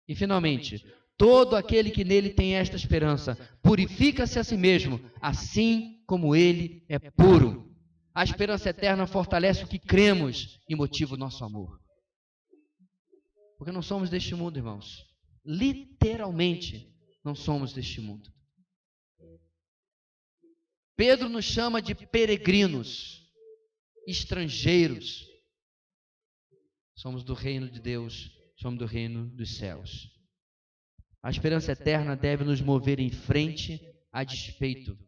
E finalmente, todo aquele que nele tem esta esperança, purifica-se a si mesmo, assim como Ele é puro. A esperança eterna fortalece o que cremos e motiva o nosso amor. Porque não somos deste mundo, irmãos. Literalmente, não somos deste mundo. Pedro nos chama de peregrinos, estrangeiros. Somos do reino de Deus, somos do reino dos céus. A esperança eterna deve nos mover em frente a despeito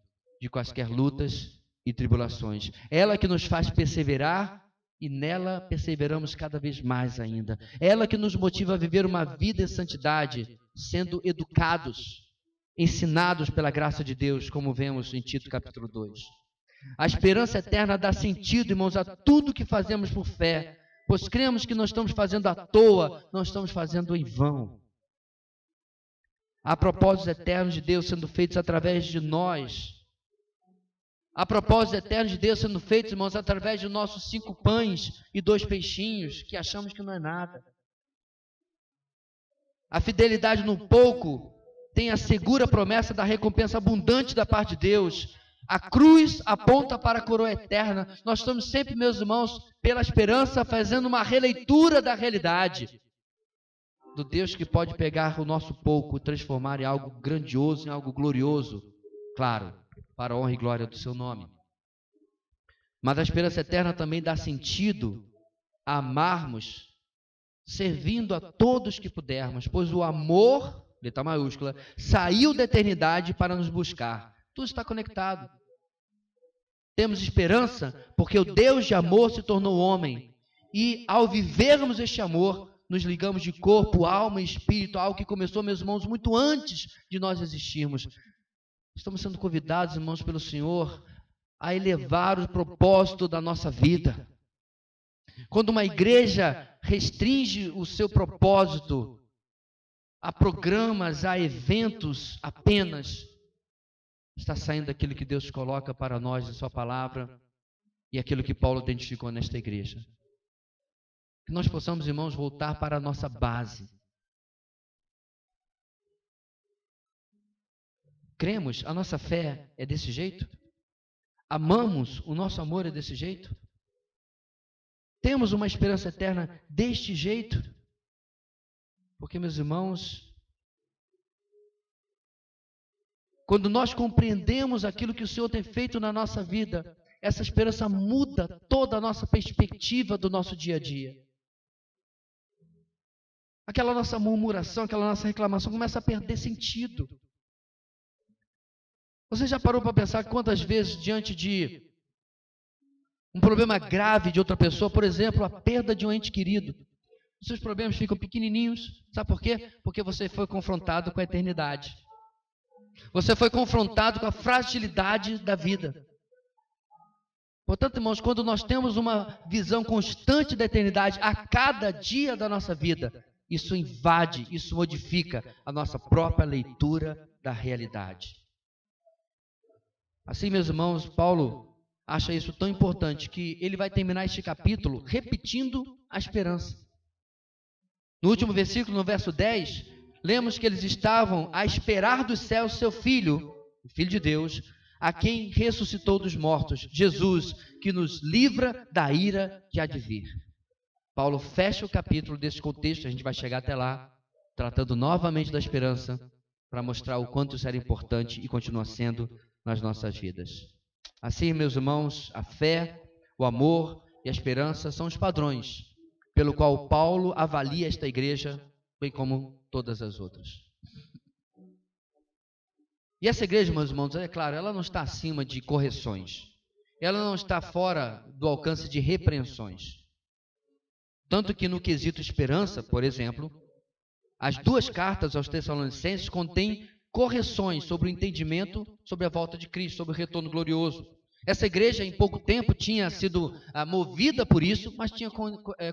de quaisquer lutas e tribulações. Ela que nos faz perseverar e nela perseveramos cada vez mais ainda. Ela que nos motiva a viver uma vida em santidade, sendo educados, ensinados pela graça de Deus, como vemos em Tito capítulo 2. A esperança eterna dá sentido, irmãos, a tudo que fazemos por fé, pois cremos que não estamos fazendo à toa, não estamos fazendo em vão. Há propósitos eternos de Deus sendo feitos através de nós. Há propósitos eternos de Deus sendo feitos, irmãos, através de nossos 5 pães e 2 peixinhos, que achamos que não é nada. A fidelidade no pouco tem a segura promessa da recompensa abundante da parte de Deus. A cruz aponta para a coroa eterna. Nós estamos sempre, meus irmãos, pela esperança, fazendo uma releitura da realidade. Do Deus que pode pegar o nosso pouco e transformar em algo grandioso, em algo glorioso. Claro, para a honra e glória do seu nome. Mas a esperança eterna também dá sentido a amarmos, servindo a todos que pudermos, pois o amor, letra maiúscula, saiu da eternidade para nos buscar. Tudo está conectado. Temos esperança porque o Deus de amor se tornou homem. E ao vivermos este amor, nos ligamos de corpo, alma e espírito, algo que começou, meus irmãos, muito antes de nós existirmos. Estamos sendo convidados, irmãos, pelo Senhor, a elevar o propósito da nossa vida. Quando uma igreja restringe o seu propósito a programas, a eventos apenas, está saindo daquilo que Deus coloca para nós em sua palavra e aquilo que Paulo identificou nesta igreja. Que nós possamos, irmãos, voltar para a nossa base. Cremos, a nossa fé é desse jeito? Amamos, o nosso amor é desse jeito? Temos uma esperança eterna deste jeito? Porque, meus irmãos, quando nós compreendemos aquilo que o Senhor tem feito na nossa vida, essa esperança muda toda a nossa perspectiva do nosso dia a dia. Aquela nossa murmuração, aquela nossa reclamação começa a perder sentido. Você já parou para pensar quantas vezes diante de um problema grave de outra pessoa, por exemplo, a perda de um ente querido, os seus problemas ficam pequenininhos, sabe por quê? Porque você foi confrontado com a eternidade. Você foi confrontado com a fragilidade da vida. Portanto, irmãos, quando nós temos uma visão constante da eternidade a cada dia da nossa vida, isso invade, isso modifica a nossa própria leitura da realidade. Assim, meus irmãos, Paulo acha isso tão importante que ele vai terminar este capítulo repetindo a esperança. No último versículo, no verso 10, lemos que eles estavam a esperar dos céus seu Filho, o Filho de Deus, a quem ressuscitou dos mortos, Jesus, que nos livra da ira que há de vir. Paulo fecha o capítulo desse contexto, a gente vai chegar até lá, tratando novamente da esperança, para mostrar o quanto isso era importante e continua sendo nas nossas vidas. Assim, meus irmãos, a fé, o amor e a esperança são os padrões pelo qual Paulo avalia esta igreja, bem como todas as outras. E essa igreja, meus irmãos, é claro, ela não está acima de correções. Ela não está fora do alcance de repreensões. Tanto que no quesito esperança, por exemplo, as 2 cartas aos Tessalonicenses contêm correções sobre o entendimento sobre a volta de Cristo, sobre o retorno glorioso. Essa igreja, em pouco tempo, tinha sido movida por isso, mas tinha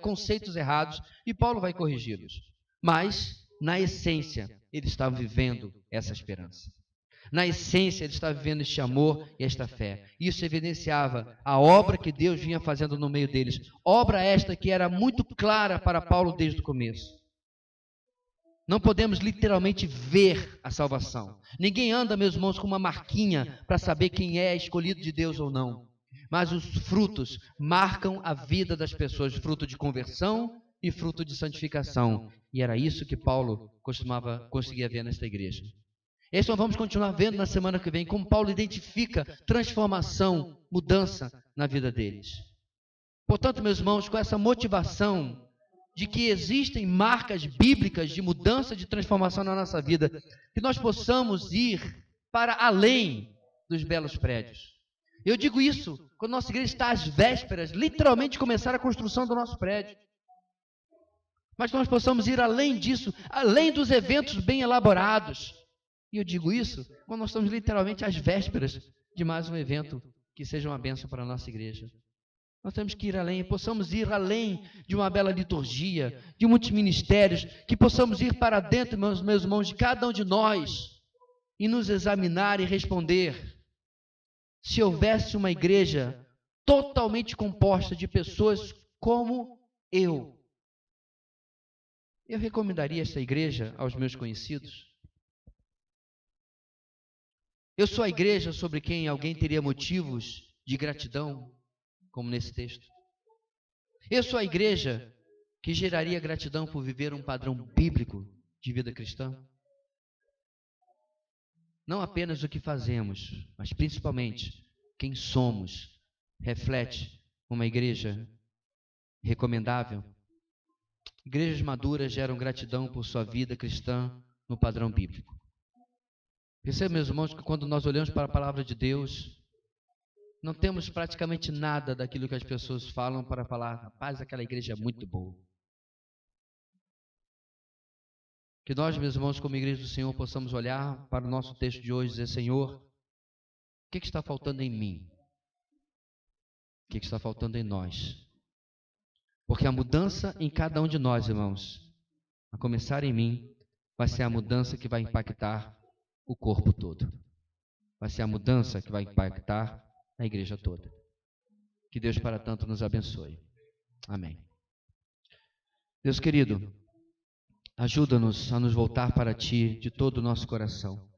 conceitos errados, e Paulo vai corrigi-los. Mas, na essência, eles estavam vivendo essa esperança. Na essência, eles estavam vivendo este amor e esta fé. Isso evidenciava a obra que Deus vinha fazendo no meio deles. Obra esta que era muito clara para Paulo desde o começo. Não podemos literalmente ver a salvação. Ninguém anda, meus irmãos, com uma marquinha para saber quem é escolhido de Deus ou não. Mas os frutos marcam a vida das pessoas, fruto de conversão e fruto de santificação. E era isso que Paulo conseguia ver nesta igreja. Isso nós vamos continuar vendo na semana que vem, como Paulo identifica transformação, mudança na vida deles. Portanto, meus irmãos, com essa motivação de que existem marcas bíblicas de mudança, de transformação na nossa vida, que nós possamos ir para além dos belos prédios. Eu digo isso quando nossa igreja está às vésperas, literalmente, de começar a construção do nosso prédio. Mas que nós possamos ir além disso, além dos eventos bem elaborados. E eu digo isso quando nós estamos literalmente às vésperas de mais um evento que seja uma bênção para a nossa igreja. Nós temos que ir além, possamos ir além de uma bela liturgia, de muitos ministérios, que possamos ir para dentro, meus irmãos, de cada um de nós e nos examinar e responder. Se houvesse uma igreja totalmente composta de pessoas como eu recomendaria essa igreja aos meus conhecidos? Eu sou a igreja sobre quem alguém teria motivos de gratidão, como nesse texto. Eu sou a igreja que geraria gratidão por viver um padrão bíblico de vida cristã. Não apenas o que fazemos, mas principalmente quem somos, reflete uma igreja recomendável. Igrejas maduras geram gratidão por sua vida cristã no padrão bíblico. Perceba, meus irmãos, que quando nós olhamos para a palavra de Deus, não temos praticamente nada daquilo que as pessoas falam para falar, rapaz, aquela igreja é muito boa. Que nós, meus irmãos, como igreja do Senhor, possamos olhar para o nosso texto de hoje e dizer, Senhor, o que está faltando em mim? O que está faltando em nós? Porque a mudança em cada um de nós, irmãos, a começar em mim, vai ser a mudança que vai impactar o corpo todo. Vai ser a mudança que vai impactar a igreja toda. Que Deus para tanto nos abençoe. Amém. Deus querido, ajuda-nos a nos voltar para Ti de todo o nosso coração.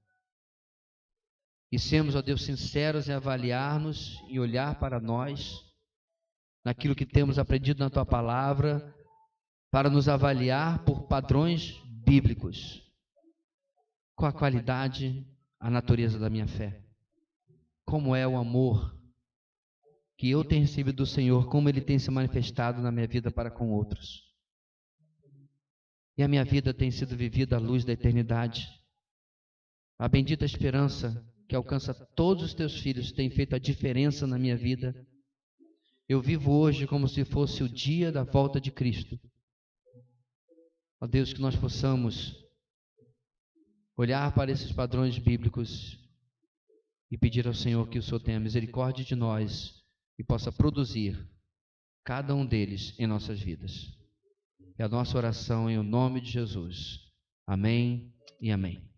E sermos, ó Deus, sinceros em avaliar-nos e olhar para nós, naquilo que temos aprendido na Tua Palavra, para nos avaliar por padrões bíblicos. Qual a qualidade, a natureza da minha fé? Como é o amor que eu tenho recebido do Senhor, como Ele tem se manifestado na minha vida para com outros. E a minha vida tem sido vivida à luz da eternidade. A bendita esperança que alcança todos os Teus filhos tem feito a diferença na minha vida. Eu vivo hoje como se fosse o dia da volta de Cristo. Ó Deus, que nós possamos olhar para esses padrões bíblicos e pedir ao Senhor que o Senhor tenha misericórdia de nós e possa produzir cada um deles em nossas vidas. É a nossa oração em nome de Jesus. Amém e amém.